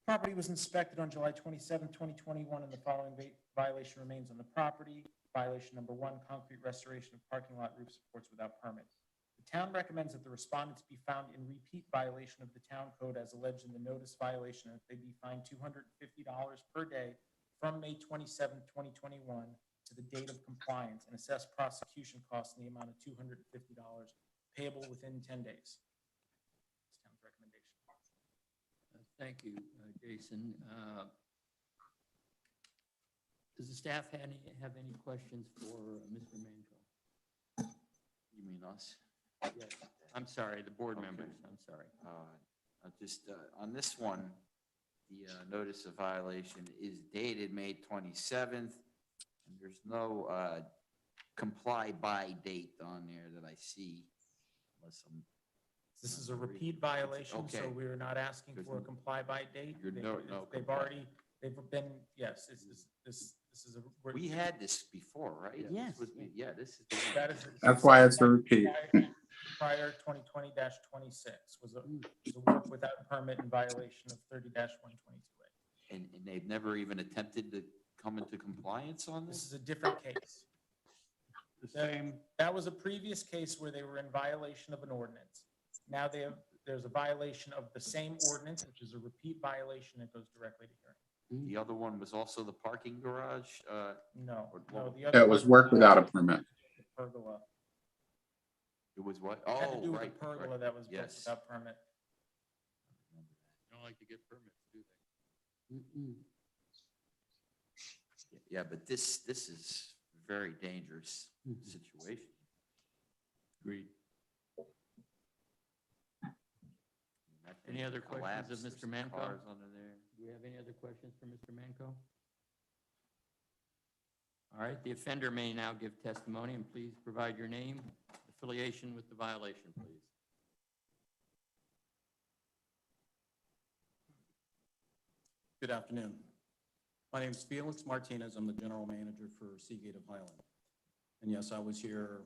Property was inspected on July 27, 2021, and the following violation remains on the property. Violation number 1, concrete restoration of parking lot roof supports without permit. The town recommends that the respondents be found in repeat violation of the town code as alleged in the notice violation, and that they be fined $250 per day from May 27, 2021 to the date of compliance, and assess prosecution costs in the amount of $250 payable within 10 days. This town's recommendation. Thank you, Jason. Does the staff have any questions for Mr. Manco? You mean us? Yes. I'm sorry, the board Okay. members, I'm sorry. On this one, the notice of violation is dated May 27th, and there's no comply by date on there that I see, unless I'm. This is a repeat violation, so Okay. we're not asking for a comply by date. You're no They've comply. already, they've been, yes, this is a. We had this before, right? Yes. This was- Yeah, this is the one. That is. That's why it's a repeat. Prior 2020-26 was a work without permit in violation of 30-122A. And they've never even attempted to come into compliance on This this? is a different case. The same, That was a previous case where they were in violation of an ordinance. Now there's a violation of the same ordinance, which is a repeat violation that goes directly to hearing. The other one was also the parking garage. No, Or- no, the It other. was one work without a permit. Pergola. It was what? It had to Oh, do with right. a pergola right. that was built Yes. without permit. They don't like to get permits, do they? Mm-mm. Yeah, but this is very dangerous Mhm. situation. Agreed. That Any thing other questions collapsed, of there's Mr. some Manco? Cars under there. Do we have any other questions for Mr. Manco? All right, the offender may now give testimony, and please provide your name, affiliation with the violation, please. Good afternoon. My name is Felix Martinez. I'm the general manager for Seagate of Highland. And yes, I was here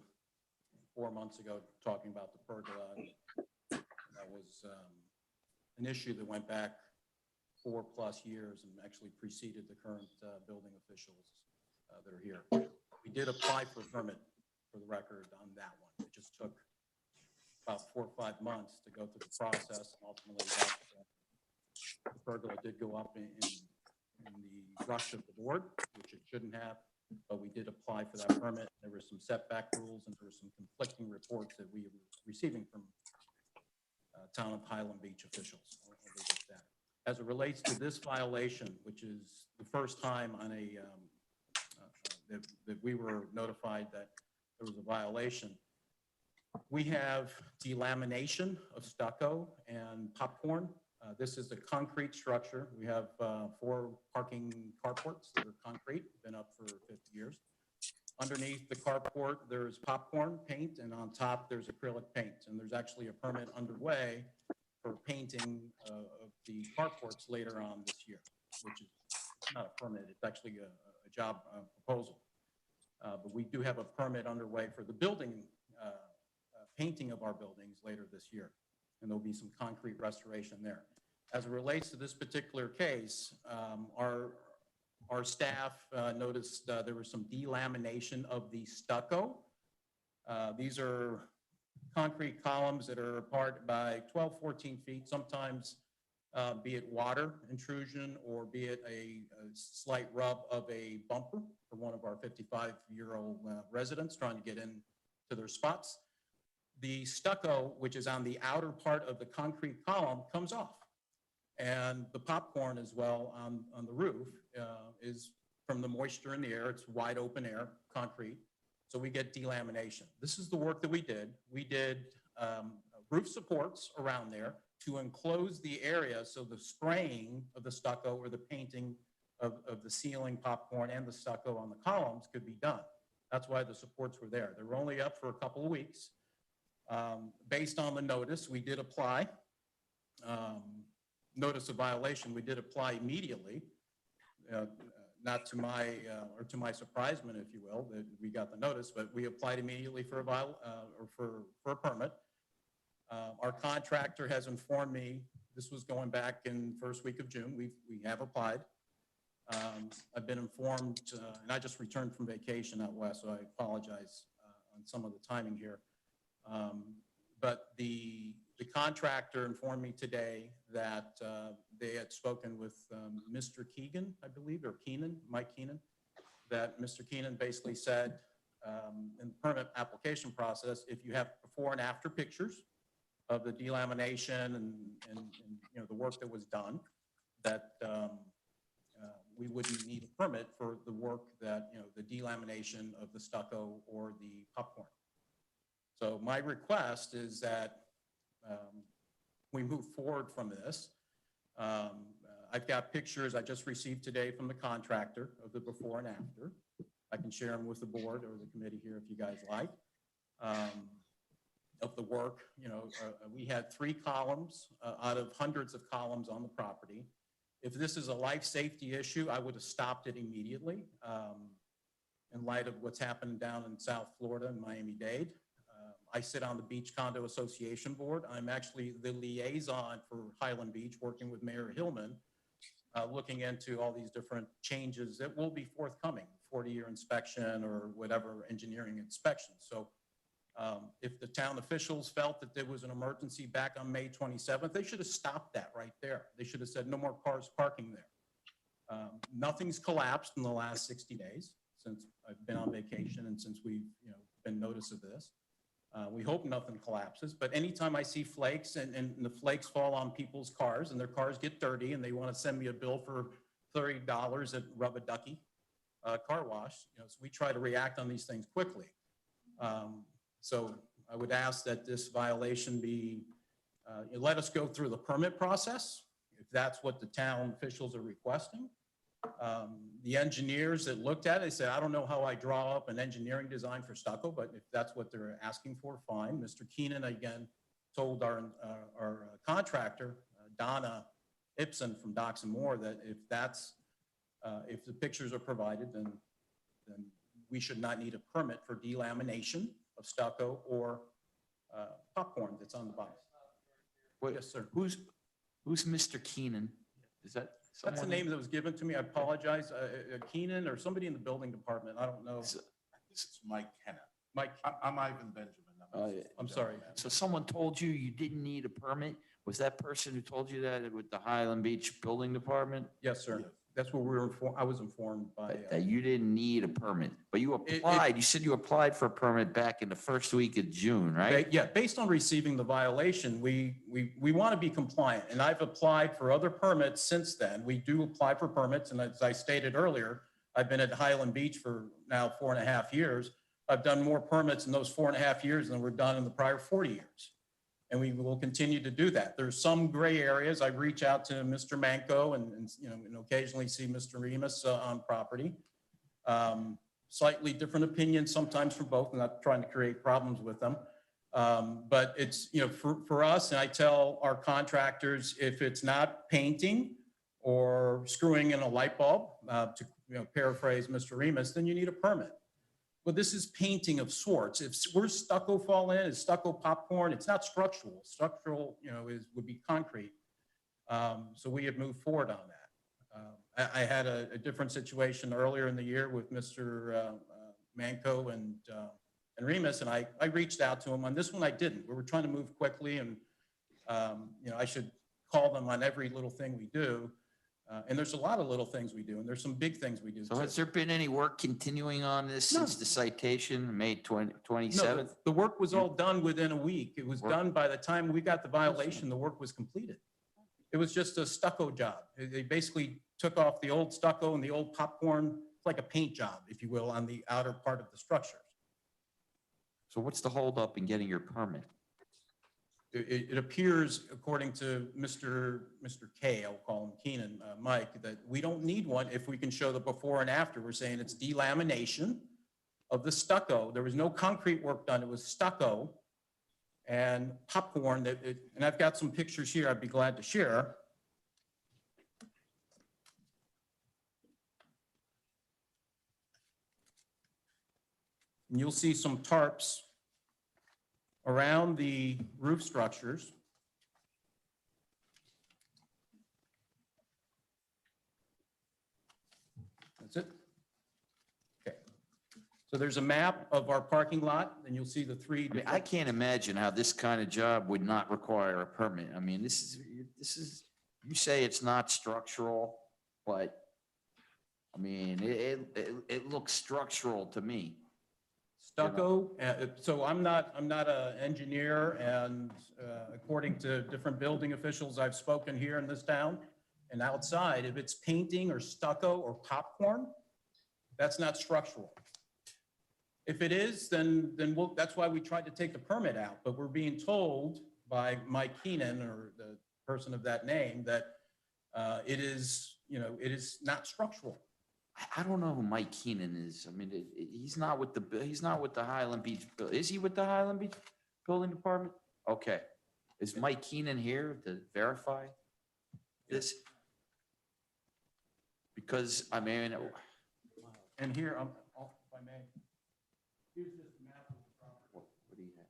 4 months ago talking about the pergola. That was an issue that went back 4+ years and actually preceded the current building officials that are here. We did apply for a permit, for the record, on that one. It just took about 4 or 5 months to go through the process, and ultimately the pergola did go up in the rush of the board, which it shouldn't have, but we did apply for that permit. There were some setback rules and there were some conflicting reports that we were receiving from Town of Highland Beach officials. I'll leave it at that. As it relates to this violation, which is the first time on that we were notified that there was a violation, we have delamination of stucco and popcorn This is a concrete structure. We have 4 parking carports that are concrete, been up for 50 years. Underneath the carport, there's popcorn paint, and on top, there's acrylic paint. And there's actually a permit underway for painting of the carports later on this year, which is not a permit, it's actually a job proposal. But we do have a permit underway for the building, painting of our buildings later this year. And there'll be some concrete restoration there. As it relates to this particular case, our staff noticed there was some delamination of the stucco. These are concrete columns that are apart by 12, 14 feet, sometimes be it water intrusion or be it a slight rub of a bumper for one of our 55-year-old residents trying to get into their spots. The stucco, which is on the outer part of the concrete column, comes off. And the popcorn as well on the roof is from the moisture in the air. It's wide open air, concrete. So we get delamination. This is the work that we did. We did roof supports around there to enclose the area so the spraying of the stucco or the painting of the ceiling, popcorn, and the stucco on the columns could be done. That's why the supports were there. They were only up for a couple of weeks. Based on the notice, we did apply. Notice of violation, we did apply immediately. Not to my, or to my surprisement, if you will, that we got the notice, but we applied immediately for a permit. Our contractor has informed me, this was going back in first week of June, we have applied. I've been informed, and I just returned from vacation out west, so I apologize on some of the timing here. But the contractor informed me today that they had spoken with Mr. Keegan, I believe, or Keenan, Mike Keenan, that Mr. Keenan basically said in the permit application process, if you have before and after pictures of the delamination and you know, the work that was done, that we wouldn't need a permit for the work that, you know, the delamination of the stucco or the popcorn. So my request is that we move forward from this. I've got pictures I just received today from the contractor of the before and after. I can share them with the board or the committee here if you guys like. Of the work, you know, we had 3 columns out of hundreds of columns on the property. If this is a life safety issue, I would have stopped it immediately in light of what's happened down in South Florida and Miami-Dade. I sit on the Beach Condo Association board. I'm actually the liaison for Highland Beach, working with Mayor Hillman, looking into all these different changes that will be forthcoming, 40-year inspection or whatever engineering inspection. So if the town officials felt that there was an emergency back on May 27th, they should have stopped that right there. They should have said no more cars parking there. Nothing's collapsed in the last 60 days since I've been on vacation and since we've, you know, been notice of this. We hope nothing collapses, but anytime I see flakes and the flakes fall on people's cars and their cars get dirty and they want to send me a bill for $30 at Rub-A-Ducky car wash, you know, so we try to react on these things quickly. So I would ask that this violation be, let us go through the permit process, if that's what the town officials are requesting. The engineers that looked at it, they said, I don't know how I draw up an engineering design for stucco, but if that's what they're asking for, fine. Mr. Keenan, again, told our contractor, Donna Ibsen from Docks and More, that if that's, if the pictures are provided, then we should not need a permit for delamination of stucco or popcorn that's on the bottom. Wait, Yes, sir. Who's Mr. Keenan? Is that That's the someone? name that was given to me. I apologize. Keenan or somebody in the building department. I don't know. So- This is Mike Kenna. Mike, I'm Ivan Benjamin. I'm sorry. So someone told you you didn't need a permit? Was that person who told you that with the Highland Beach Building Department? Yes, sir. That's what we were informed. I was informed by. That you didn't need a permit, but you It- applied, you said you applied for a permit back in the first week of June, right? Yeah, based on receiving the violation, we want to be compliant, and I've applied for other permits since then. We do apply for permits, and as I stated earlier, I've been at Highland Beach for now 4.5 years. I've done more permits in those 4.5 years than were done in the prior 40 years. and we will continue to do that. There's some gray areas. I reach out to Mr. Manco and you know, and occasionally see Mr. Remus on property. Slightly different opinions sometimes from both. I'm not trying to create problems with them. But it's, you know, for us, and I tell our contractors, if it's not painting or screwing in a light bulb, to, you know, paraphrase Mr. Remus, then you need a permit. But this is painting of sorts. If where's stucco fall in, is stucco popcorn? It's not structural. Structural, you know, would be concrete. So we have moved forward on that. I had a different situation earlier in the year with Mr. Manco and Remus, and I reached out to him. On this one, I didn't. We were trying to move quickly, and you know, I should call them on every little thing we do. And there's a lot of little things we do, and there's some big things we do. So too. has there been any work continuing on this No. since the citation, May No, 27th? the work was all done within a week. It was Work- done by the time we got the violation, the work was completed. It was just a stucco job. They basically took off the old stucco and the old popcorn, it's like a paint job, if you will, on the outer part of the structure. So what's the holdup in getting your permit? It appears, according to Mr. K, I'll call him Keenan, Mike, that we don't need one if we can show the before and after. We're saying it's delamination of the stucco. There was no concrete work done. It was stucco and popcorn. And I've got some pictures here I'd be glad to share. And you'll see some tarps around the roof structures. That's it. Okay. So there's a map of our parking lot, and you'll see the three. I mean, I can't imagine how this kind of job would not require a permit. I mean, this is, you say it's not structural, but I mean, it looks structural to me. Stucco, so I'm not an engineer, and according to different building officials I've spoken here in this town and outside, if it's painting or stucco or popcorn, that's not structural. If it is, then that's why we tried to take the permit out, but we're being told by Mike Keenan, or the person of that name, that it is, you know, it is not structural. I don't know who Mike Keenan is. I mean, he's not with the Highland Beach. Is he with the Highland Beach Building Department? Okay. Is Mike Keenan here to verify this? Because, I mean, And here, if I may, here's this map of the property. what do you have?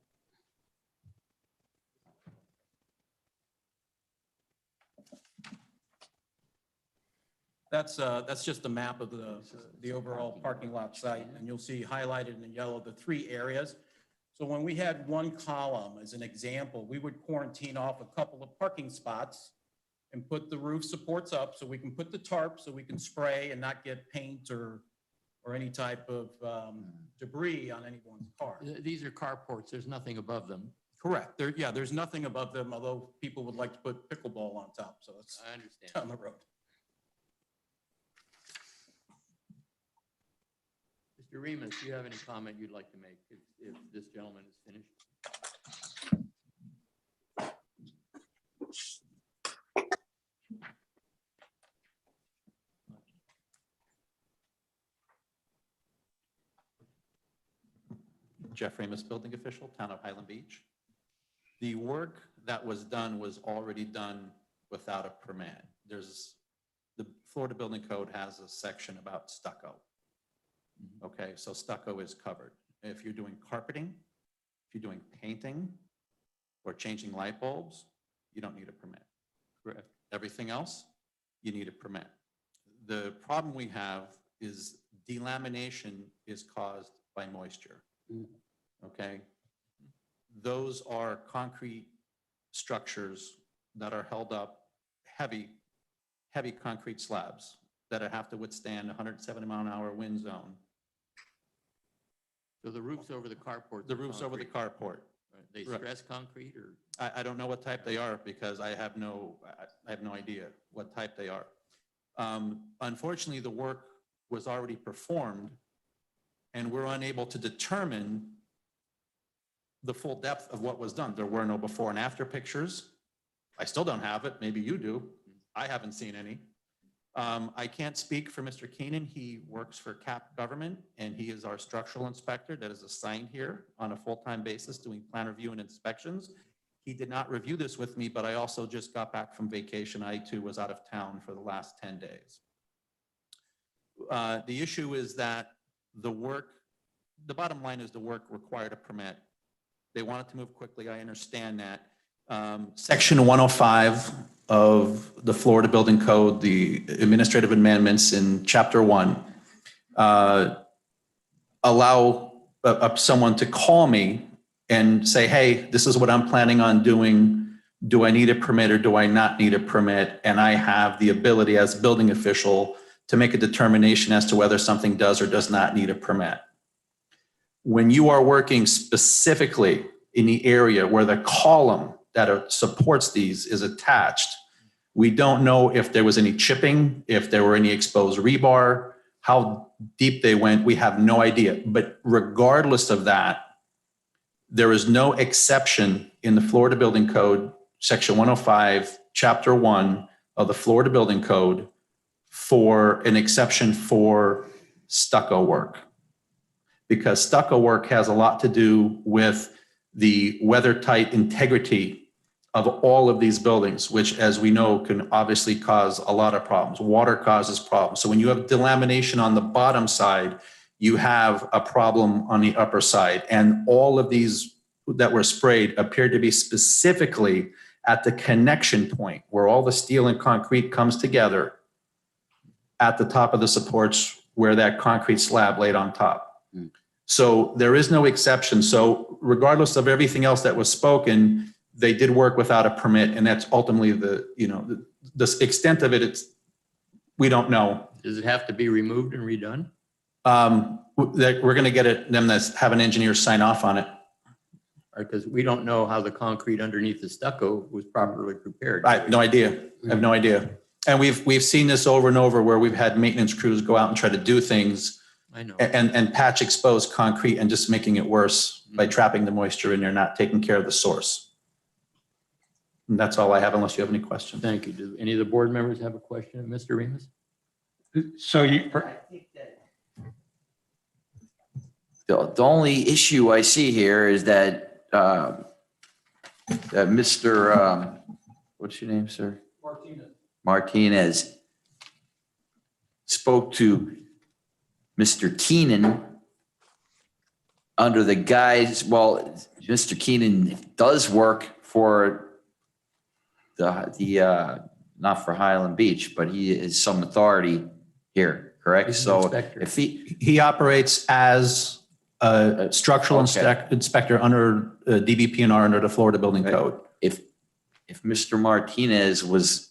That's just a map of the overall parking lot site, and you'll see highlighted in yellow the three areas. So when we had one column, as an example, we would quarantine off a couple of parking spots and put the roof supports up so we can put the tarp so we can spray and not get paint or any type of debris on anyone's car. These are carports. There's nothing above them. Correct. There's nothing above them, although people would like to put pickleball on top, so it's I understand. down the road. Mr. Remus, do you have any comment you'd like to make if this gentleman is finished? Jeff Ramus, building official, Town of Highland Beach. The work that was done was already done without a permit. The Florida Building Code has a section about stucco. Okay, so stucco is covered. If you're doing carpeting, if you're doing painting or changing light bulbs, you don't need a permit. Correct. Everything else, you need a permit. The problem we have is delamination is caused by moisture. Okay? Those are concrete structures that are held up, heavy concrete slabs that have to withstand 170 mile an hour wind zone. So the roofs over the carport. The roofs over the carport. They Correct. stress concrete, or? I don't know what type they are because I have no idea what type they are. Unfortunately, the work was already performed and we're unable to determine the full depth of what was done. There were no before and after pictures. I still don't have it. Maybe you do. I haven't seen any. I can't speak for Mr. Keenan. He works for CAP Government, and he is our structural inspector that is assigned here on a full-time basis doing plan review and inspections. He did not review this with me, but I also just got back from vacation. I too was out of town for the last 10 days. The issue is that the bottom line is the work required a permit. They wanted to move quickly. I understand that. Section 105 of the Florida Building Code, the administrative amendments in Chapter 1, allow someone to call me and say, hey, this is what I'm planning on doing. Do I need a permit or do I not need a permit? And I have the ability as a building official to make a determination as to whether something does or does not need a permit. When you are working specifically in the area where the column that supports these is attached, we don't know if there was any chipping, if there were any exposed rebar, how deep they went, we have no idea. But regardless of that, there is no exception in the Florida Building Code, Section 105, Chapter 1 of the Florida Building Code, for an exception for stucco work. Because stucco work has a lot to do with the weather-tight integrity of all of these buildings, which, as we know, can obviously cause a lot of problems. Water causes problems. So when you have delamination on the bottom side, you have a problem on the upper side. And all of these that were sprayed appeared to be specifically at the connection point where all the steel and concrete comes together at the top of the supports where that concrete slab laid on top. So there is no exception. So regardless of everything else that was spoken, they did work without a permit, and that's ultimately the extent of it. We don't know. Does it have to be removed and redone? We're going to get them to have an engineer sign off on it. Because we don't know how the concrete underneath the stucco was properly prepared. I have no idea. I have no idea. And we've seen this over and over where we've had maintenance crews go out and try to do things I know. and patch exposed concrete and just making it worse by trapping the moisture in there, not taking care of the source. And that's all I have, unless you have any questions. Thank you. Do any of the board members have a question of Mr. Remus? So you, The only issue I see here is that, that Mr., what's your name, sir? Martinez spoke to Mr. Keenan under the guise, well, Mr. Keenan does work for the not for Highland Beach, but he is some authority here, correct? He's an So inspector. if he, He operates as a structural Okay. inspector under DBP&R under the Florida Building Right. Code. if Mr. Martinez was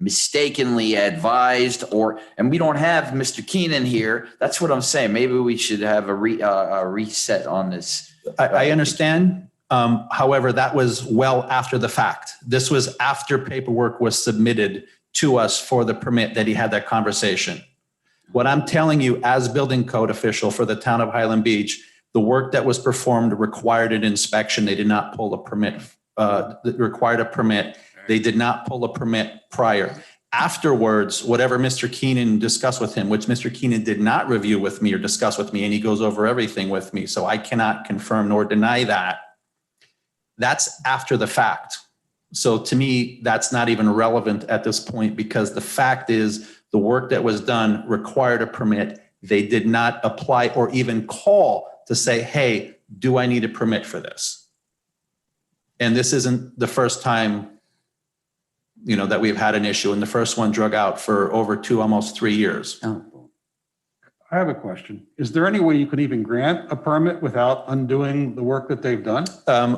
mistakenly advised, or, and we don't have Mr. Keenan here, that's what I'm saying. Maybe we should have a reset on this. I understand. However, that was well after the fact. This was after paperwork was submitted to us for the permit that he had that conversation. What I'm telling you as building code official for the town of Highland Beach, the work that was performed required an inspection. They did not pull a permit, that required a permit. They did not pull a permit prior. Afterwards, whatever Mr. Keenan discussed with him, which Mr. Keenan did not review with me or discuss with me, and he goes over everything with me, so I cannot confirm nor deny that. That's after the fact. So to me, that's not even relevant at this point, because the fact is the work that was done required a permit. They did not apply or even call to say, hey, do I need a permit for this? And this isn't the first time, that we've had an issue, and the first one drug out for over 2, almost 3 years. I have a question. Is there any way you could even grant a permit without undoing the work that they've done?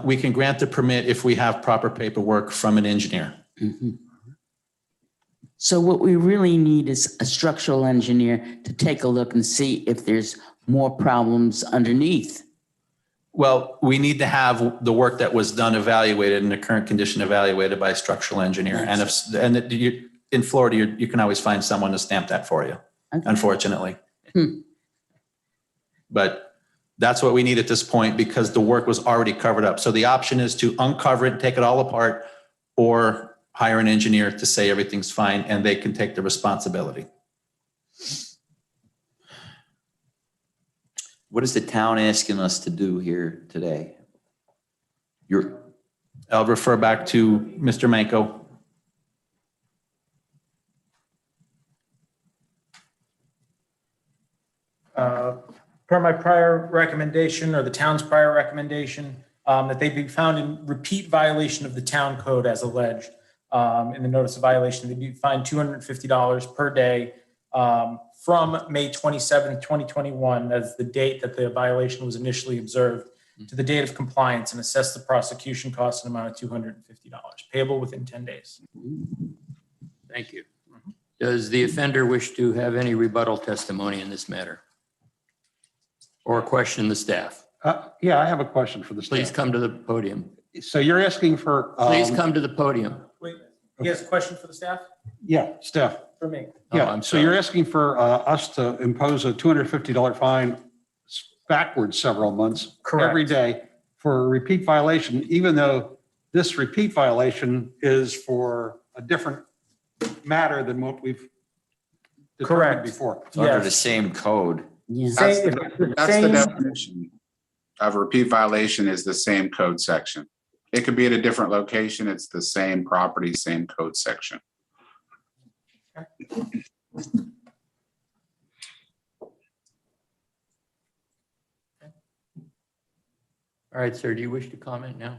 We can grant the permit if we have proper paperwork from an engineer. So what we really need is a structural engineer to take a look and see if there's more problems underneath. Well, we need to have the work that was done evaluated and the current condition evaluated by a structural engineer. In Florida, you can always find someone to stamp that for you, Okay. unfortunately. But That's what we need at this point because the work was already covered up. So the option is to uncover it, take it all apart, or hire an engineer to say everything's fine and they can take the responsibility. What is the town asking us to do here today? I'll refer back to Mr. Manco. Per my prior recommendation or the town's prior recommendation, that they be found in repeat violation of the town code as alleged. In the notice of violation, they'd be fined $250 per day from May 27th, 2021, as the date that the violation was initially observed, to the date of compliance, and assess the prosecution cost in amount of $250, payable within 10 days. Thank you. Does the offender wish to have any rebuttal testimony in this matter? Or question the staff? Yeah, I have a question for the staff. Please come to the podium. So you're asking for. Please come to the podium. Wait, he has a question for the staff? Yeah, staff. For me. Oh, Yeah, I'm so you're sorry. asking for us to impose a $250 fine backwards several months. Correct. Every day for a repeat violation, even though this repeat violation is for a different matter than what we've determined Correct. before. It's under the Yes. same code. Yeah. That's Same- the definition of repeat violation is the same code section. It could be at a different location. It's the same property, same code section. All right, sir, do you wish to comment now?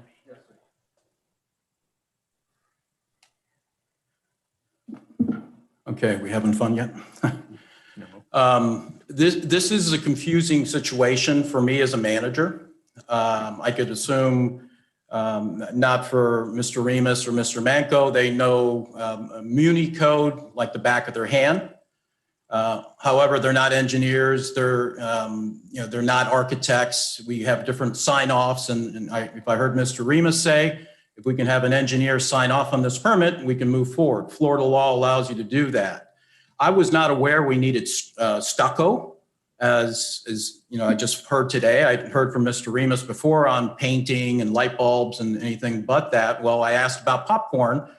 Okay, we having fun yet? This is a confusing situation for me as a manager. I could assume, not for Mr. Remus or Mr. Manco, they know Muni code like the back of their hand. However, they're not engineers, they're not architects. We have different sign-offs, and if I heard Mr. Remus say, if we can have an engineer sign off on this permit, we can move forward. Florida law allows you to do that. I was not aware we needed stucco, as I just heard today. I heard from Mr. Remus before on painting and light bulbs and anything but that. Well, I asked about popcorn,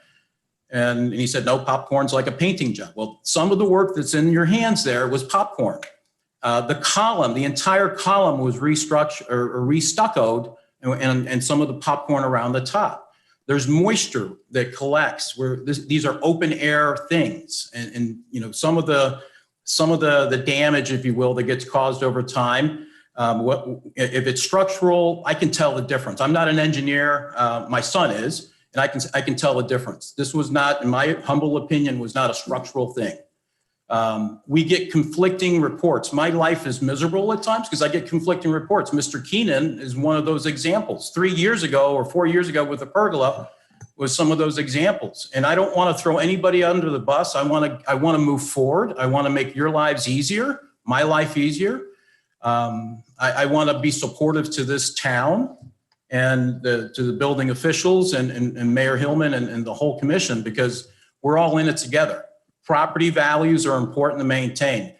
and he said, no, popcorn's like a painting job. Well, some of the work that's in your hands there was popcorn. The entire column was restructured or restuccoed, and some of the popcorn around the top. There's moisture that collects where these are open air things. And some of the damage, if you will, that gets caused over time. If it's structural, I can tell the difference. I'm not an engineer. My son is, and I can tell the difference. This was not, in my humble opinion, was not a structural thing. We get conflicting reports. My life is miserable at times because I get conflicting reports. Mr. Keenan is one of those examples. 3 years ago or 4 years ago with the pergola was some of those examples. And I don't want to throw anybody under the bus. I want to move forward. I want to make your lives easier, my life easier. I want to be supportive to this town and to the building officials and Mayor Hillman and the whole commission, because we're all in it together. Property values are important to maintain.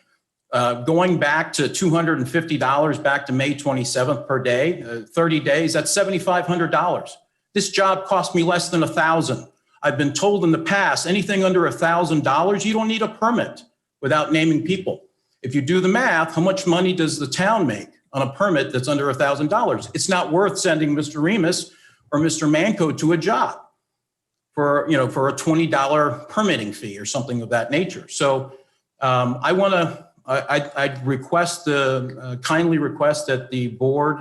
Going back to $250 back to May 27th per day, 30 days, that's $7,500. This job cost me less than $1,000. I've been told in the past, anything under $1,000, you don't need a permit without naming people. If you do the math, how much money does the town make on a permit that's under $1,000? It's not worth sending Mr. Remus or Mr. Manco to a job for a $20 permitting fee or something of that nature. So I'd request kindly request that the board,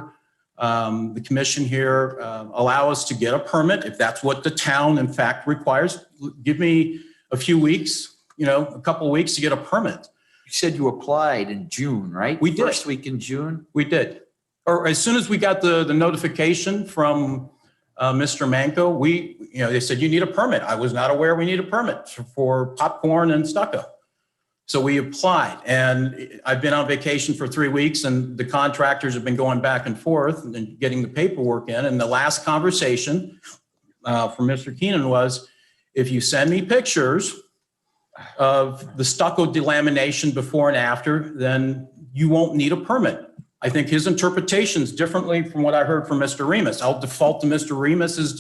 the commission here, allow us to get a permit if that's what the town in fact requires. Give me a few weeks, a couple of weeks to get a permit. You said you applied in June, right? We did. First week in June? We did. Or as soon as we got the notification from Mr. Manco, they said, you need a permit. I was not aware we need a permit for popcorn and stucco. So we applied, and I've been on vacation for 3 weeks, and the contractors have been going back and forth and getting the paperwork in. And the last conversation from Mr. Keenan was, if you send me pictures of the stucco delamination before and after, then you won't need a permit. I think his interpretation is differently from what I heard from Mr. Remus. I'll default to Mr. Remus's,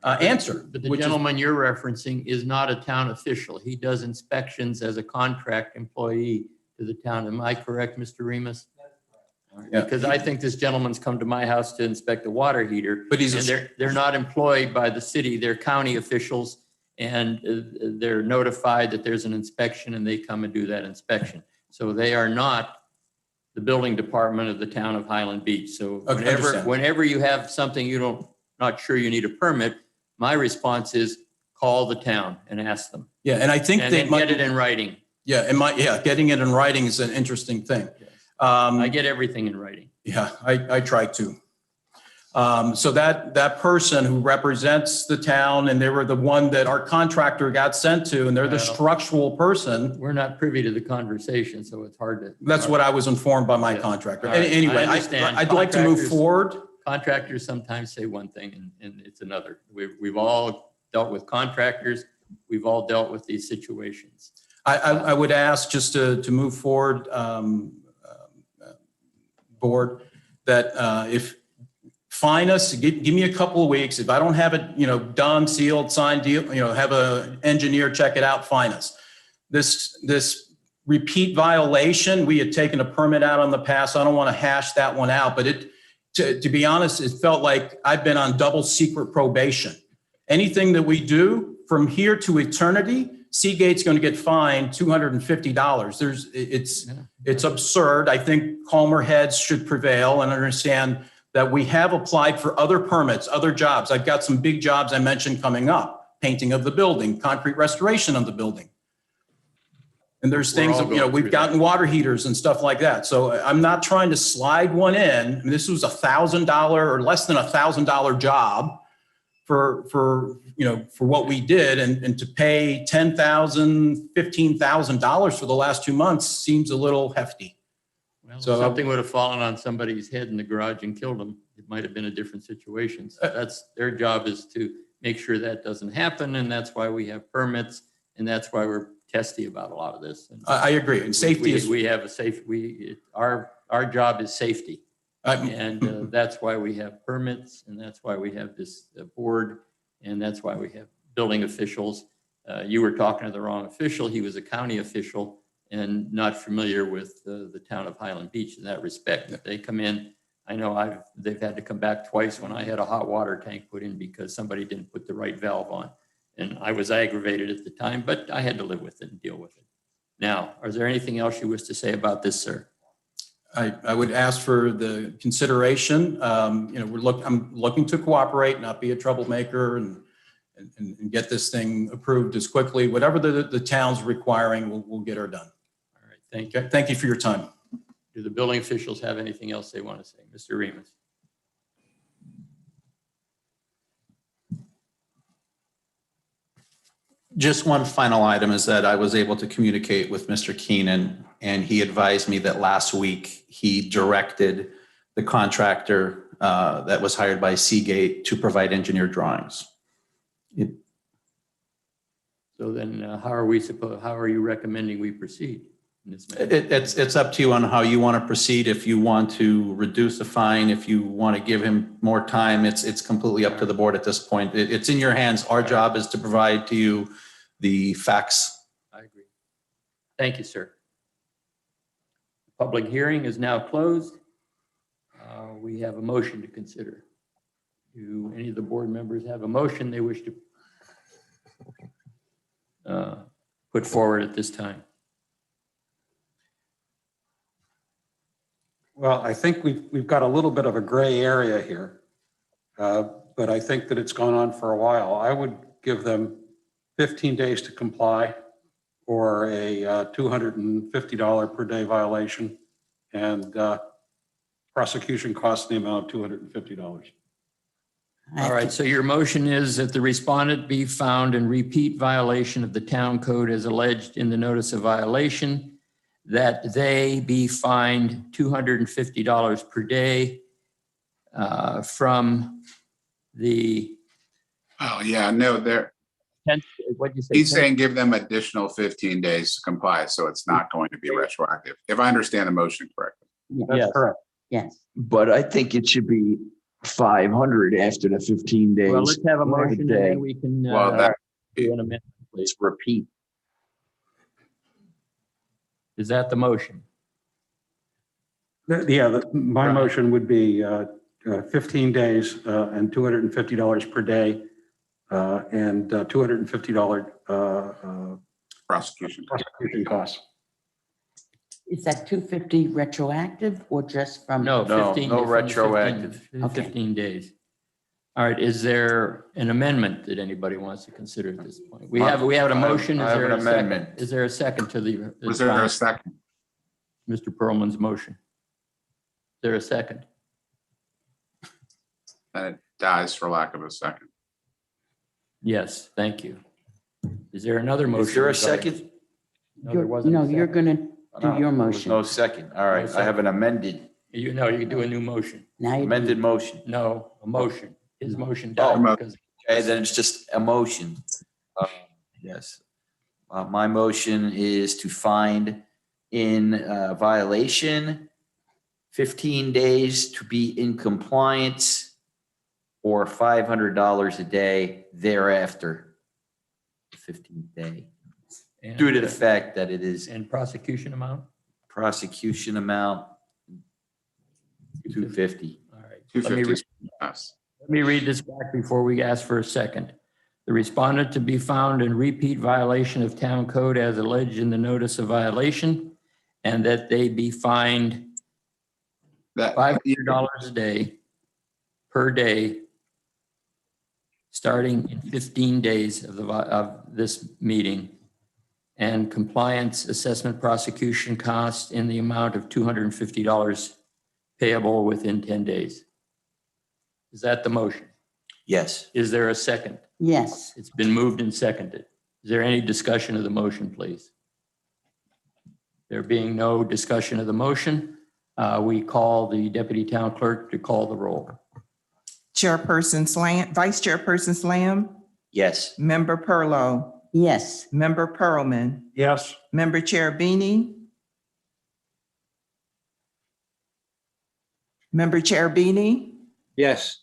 answer. But the which is- gentleman you're referencing is not a town official. He does inspections as a contract employee to the town. Am I correct, Mr. Remus? Yeah. Because I think this gentleman's come to my house to inspect a water heater. But he's a- And they're not employed by the city, they're county officials, and they're notified that there's an inspection and they come and do that inspection. So they are not the building department of the town of Highland Beach. So Okay, understand. whenever you have something not sure you need a permit, my response is call the town and ask them. Yeah, and I think And they then might. get it in writing. Yeah, getting it in writing is an interesting thing. I get everything in writing. Yeah, I try to. So that person who represents the town, and they were the one that our contractor got sent to, and they're the Well- structural person. We're not privy to the conversation, so it's hard to. That's what I was informed by my Yeah. contractor. All right, Anyway, I understand. I'd like to move Contractors- forward. Contractors sometimes say one thing and it's another. We've all dealt with contractors. We've all dealt with these situations. I would ask just to move forward, board, that if, fine us, give me a couple of weeks. If I don't have it, done, sealed, signed, deal, have a engineer check it out, fine us. This repeat violation, we had taken a permit out on the past. I don't want to hash that one out, but to be honest, it felt like I've been on double secret probation. Anything that we do from here to eternity, Seagate's going to get fined $250. It's absurd. I think calmer heads should prevail and understand that we have applied for other permits, other jobs. I've got some big jobs I mentioned coming up: painting of the building, concrete restoration of the building. And there's We're things, all going we've through gotten water heaters and stuff like that. So I'm not trying to slide one in. I mean, this was $1,000 or less than $1,000 job for what we did, and to pay $10,000, $15,000 for the last 2 months seems a little hefty. Well, if So- something would have fallen on somebody's head in the garage and killed them, it might have been a different situation. So that's, their job is to make sure that doesn't happen, and that's why we have permits, and that's why we're testy about a lot of this. And I agree. And safety is, We have a safe, our job is safety. And that's why we have permits, and that's why we have this board, and that's why we have building officials. You were talking to the wrong official. He was a county official and not familiar with the town of Highland Beach in that respect. They come in, I know they've had to come back twice when I had a hot water tank put in because somebody didn't put the right valve on. And I was aggravated at the time, but I had to live with it and deal with it. Now, is there anything else you wish to say about this, sir? I would ask for the consideration. I'm looking to cooperate, not be a troublemaker, and get this thing approved as quickly. Whatever the town's requiring, we'll get her done. All right, thank you. Okay, thank you for your time. Do the building officials have anything else they want to say? Mr. Remus? Just one final item is that I was able to communicate with Mr. Keenan, and he advised me that last week he directed the contractor that was hired by Seagate to provide engineer drawings. So then how are you recommending we proceed in this matter? It's up to you on how you want to proceed. If you want to reduce the fine, if you want to give him more time, it's completely up to the board at this point. It's in your hands. Our job is to provide to you the facts. I agree. Thank you, sir. Public hearing is now closed. We have a motion to consider. Do any of the board members have a motion they wish to put forward at this time? Well, I think we've got a little bit of a gray area here, but I think that it's gone on for a while. I would give them 15 days to comply, or a $250 per day violation, and prosecution costs in the amount of $250. All right, so your motion is that the respondent be found in repeat violation of the town code as alleged in the notice of violation, that they be fined $250 per day from the Oh, yeah, no, what'd you say? he's saying give them additional 15 days to comply, so it's not going to be retroactive, if I understand the motion correctly. That's correct. Yes. But I think it should be 500 after the 15 days. Well, let's have a per motion and day. then we can Well, that, do an amendment, please. Let's repeat. Is that the motion? My Right. motion would be 15 days and $250 per day and $250 prosecution. prosecution costs. Is that 250 retroactive or just from? No, No, 15. no from the 15 retroactive. Okay. 15 days. All right, is there an amendment that anybody wants to consider at this point? We have a motion. Is I have there an a second? amendment. Is there a second to the? Was there a second? Mr. Perlman's motion? Is there a second? And it dies for lack of a second. Yes, thank you. Is there another motion? Is there a regarding- second? No, there wasn't. a You're second. going to do your There was motion. No second. All right, I have an amended, You can do a new motion. Now you do. amended motion. No, a motion. His motion Oh, died because. Okay, then it's just a motion. Yes. My motion is to find in violation, 15 days to be in compliance, or $500 a day thereafter, the 15th day, due to the fact that it is And prosecution amount? prosecution amount, 250. All right. Two Let me fifty. re- Let me read this back before we ask for a second. The respondent to be found in repeat violation of town code as alleged in the notice of violation, and that they be fined That, $500 a day per day, starting in 15 days of this meeting, and compliance assessment prosecution cost in the amount of $250 payable within 10 days. Is that the motion? Yes. Is there a second? Yes. It's been moved and seconded. Is there any discussion of the motion, please? There being no discussion of the motion, we call the deputy town clerk to call the roll. Chairperson Slam, Vice Chairperson Slam, Yes. Member Perlow, Yes. Member Pearlman, Yes. Member Cherubini, Member Cherubini, Yes.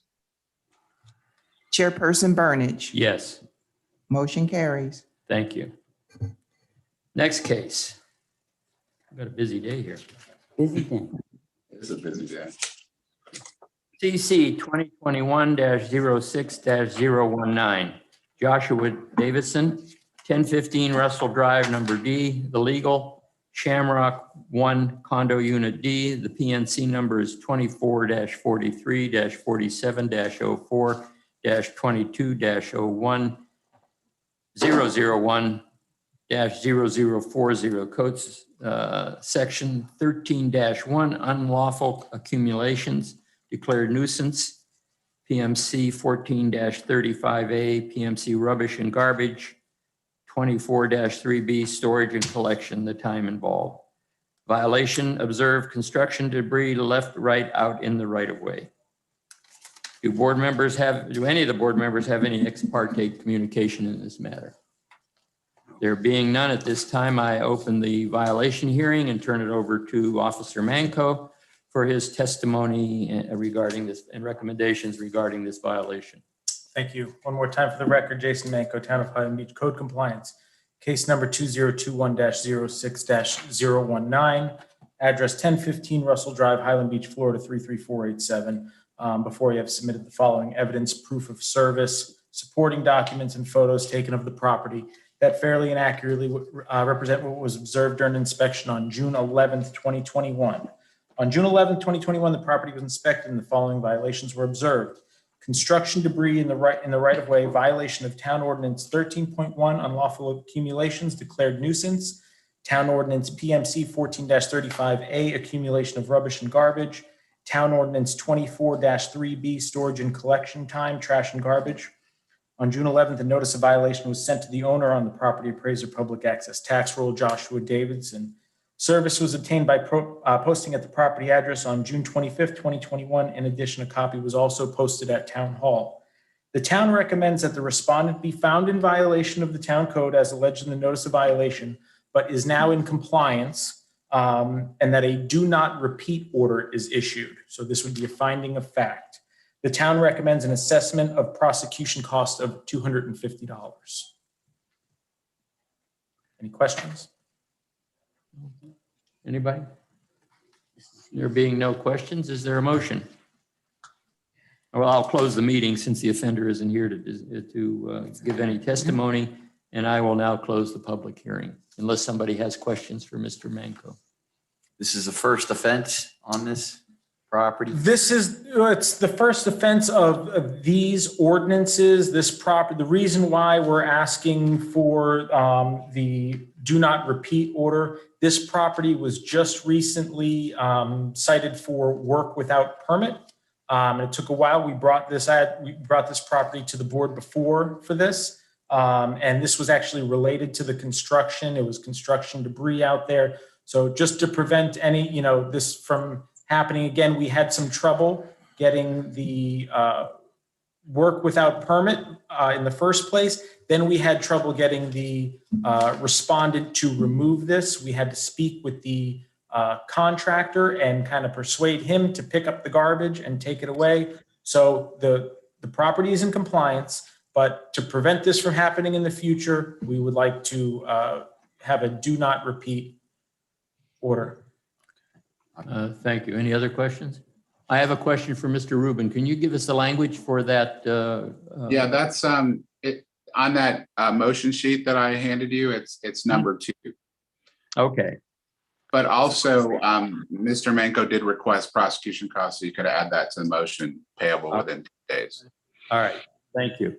Chairperson Burnage. Yes, Motion carries. thank you. Next case. I've got a busy day here. Busy day. it's a busy day. CC 2021-06-019, Joshua Davidson, 1015 Russell Drive, number D, the legal, Shamrock 1 condo unit D, the PNC number is 24-43-47-04-22-01, 001-0040, codes section 13-1, unlawful accumulations, declared nuisance, PMC 14-35A, PMC rubbish and garbage, 24-3B, storage and collection, the time involved. Violation, observed construction debris left, right, out in the right of way. Do any of the board members have any ex parte communication in this matter? There being none at this time, I open the violation hearing and turn it over to Officer Manco for his testimony regarding this and recommendations regarding this violation. Thank you. One more time for the record, Jason Manco, Town of Highland Beach Code Compliance. Case number 2021-06-019, address 1015 Russell Drive, Highland Beach, Florida 33487. Before you have submitted the following evidence, proof of service, supporting documents and photos taken of the property that fairly and accurately represent what was observed during inspection on June 11th, 2021. On June 11th, 2021, the property was inspected and the following violations were observed. Construction debris in the right of way, violation of Town Ordinance 13.1, unlawful accumulations, declared nuisance. Town Ordinance PMC 14-35A, accumulation of rubbish and garbage. Town Ordinance 24-3B, storage and collection time, trash and garbage. On June 11th, a notice of violation was sent to the owner on the property appraiser public access tax roll, Joshua Davidson. Service was obtained by posting at the property address on June 25th, 2021. In addition, a copy was also posted at Town Hall. The town recommends that the respondent be found in violation of the town code as alleged in the notice of violation, but is now in compliance and that a do not repeat order is issued. So this would be a finding of fact. The town recommends an assessment of prosecution cost of $250. Any questions? Anybody? There being no questions, is there a motion? Well, I'll close the meeting since the offender isn't here to give any testimony, and I will now close the public hearing unless somebody has questions for Mr. Manco. This is the first offense on this property? It's the first offense of these ordinances, this property. The reason why we're asking for the do not repeat order, this property was just recently cited for work without permit. And it took a while. We brought this property to the board before for this. And this was actually related to the construction. It was construction debris out there. So just to prevent any, this from happening again, we had some trouble getting the work without permit in the first place. Then we had trouble getting the respondent to remove this. We had to speak with the contractor and kind of persuade him to pick up the garbage and take it away. So the property is in compliance, but to prevent this from happening in the future, we would like to have a do not repeat order. Thank you. Any other questions? I have a question for Mr. Rubin. Can you give us the language for that? Yeah, that's on that motion sheet that I handed you, it's number 2. Okay, But also, Mr. Manco did request prosecution costs, so you could add that to the motion payable within 2 days. all right, thank you.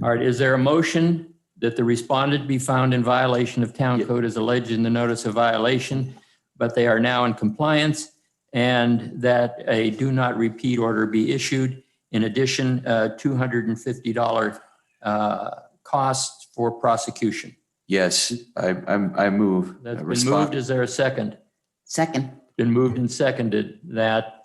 All right, is there a motion that the respondent be found in violation of town code as alleged in the notice of violation, but they are now in compliance, and that a do not repeat order be issued? In addition, $250 costs for prosecution. Yes, I move. That's been moved. Is there a second? Second. Been moved and seconded that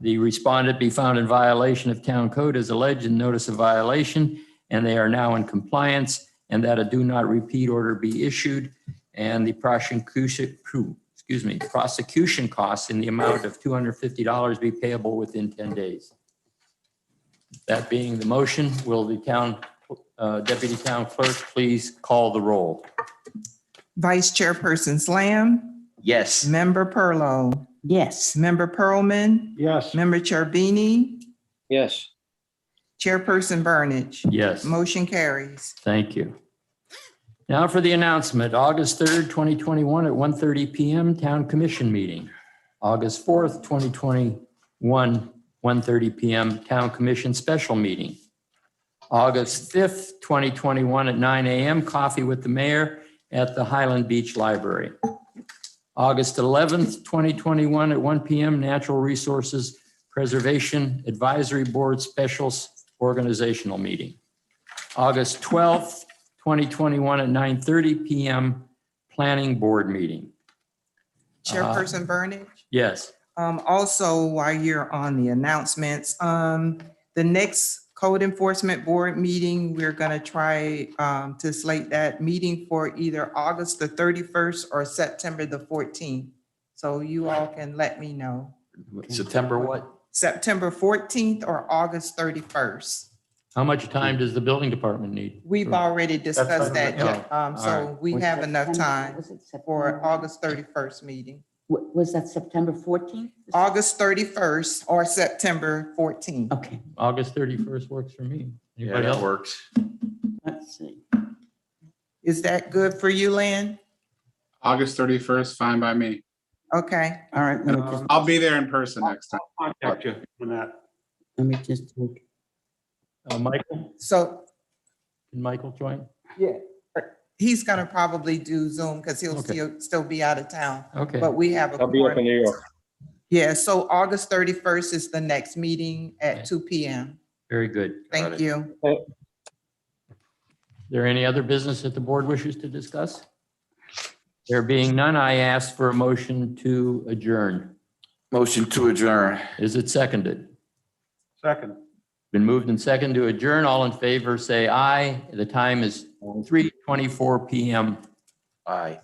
the respondent be found in violation of town code as alleged in notice of violation, and they are now in compliance, and that a do not repeat order be issued, and the prosecution costs in the amount of $250 be payable within 10 days. That being the motion, will the Deputy Town Clerk please call the roll? Vice Chairperson Slam, Yes. Member Perlow, Yes. Member Pearlman, Yes. Member Cherbini, Yes. Chairperson Burnage. Yes. Motion carries. Thank you. Now for the announcement, August 3rd, 2021 at 1:30 PM, Town Commission meeting. August 4th, 2021, 1:30 PM, Town Commission special meeting. August 5th, 2021 at 9 AM, coffee with the mayor at the Highland Beach Library. August 11th, 2021 at 1 PM, Natural Resources Preservation Advisory Board Special Organizational Meeting. August 12th, 2021 at 9:30 PM, Planning Board meeting. Chairperson Burnage. Yes. Also, while you're on the announcements, the next Code Enforcement Board meeting, we're gonna try to slate that meeting for either August the 31st or September the 14th. So you all can let me know. September what? September 14th or August 31st. How much time does the building department need? We've already discussed that, Okay. so we Was have enough September- time was it for September? August 31st meeting. Was that September 14th? August 31st or September 14th. Okay, August 31st works for me. Yeah, Anybody that else? works. let's see. Is that good for you, Lynn? August 31st, fine by me. Okay, All right, let me just, I'll be there in person next time. Contact you on that. let me just, look. Michael, so can Michael join? he's gonna probably do Zoom because he'll Okay. still be out of town, Okay, but we have a. I'll be up in quorum. New York. Yeah, so August 31st is the next meeting Okay. at 2 PM. very good. Thank it. you. Is there any other business that the board wishes to discuss? There being none, I ask for a motion to adjourn. Motion to adjourn. Is it seconded? Second. Been moved and seconded to adjourn. All in favor, say aye. The time is 3:24 PM. Aye.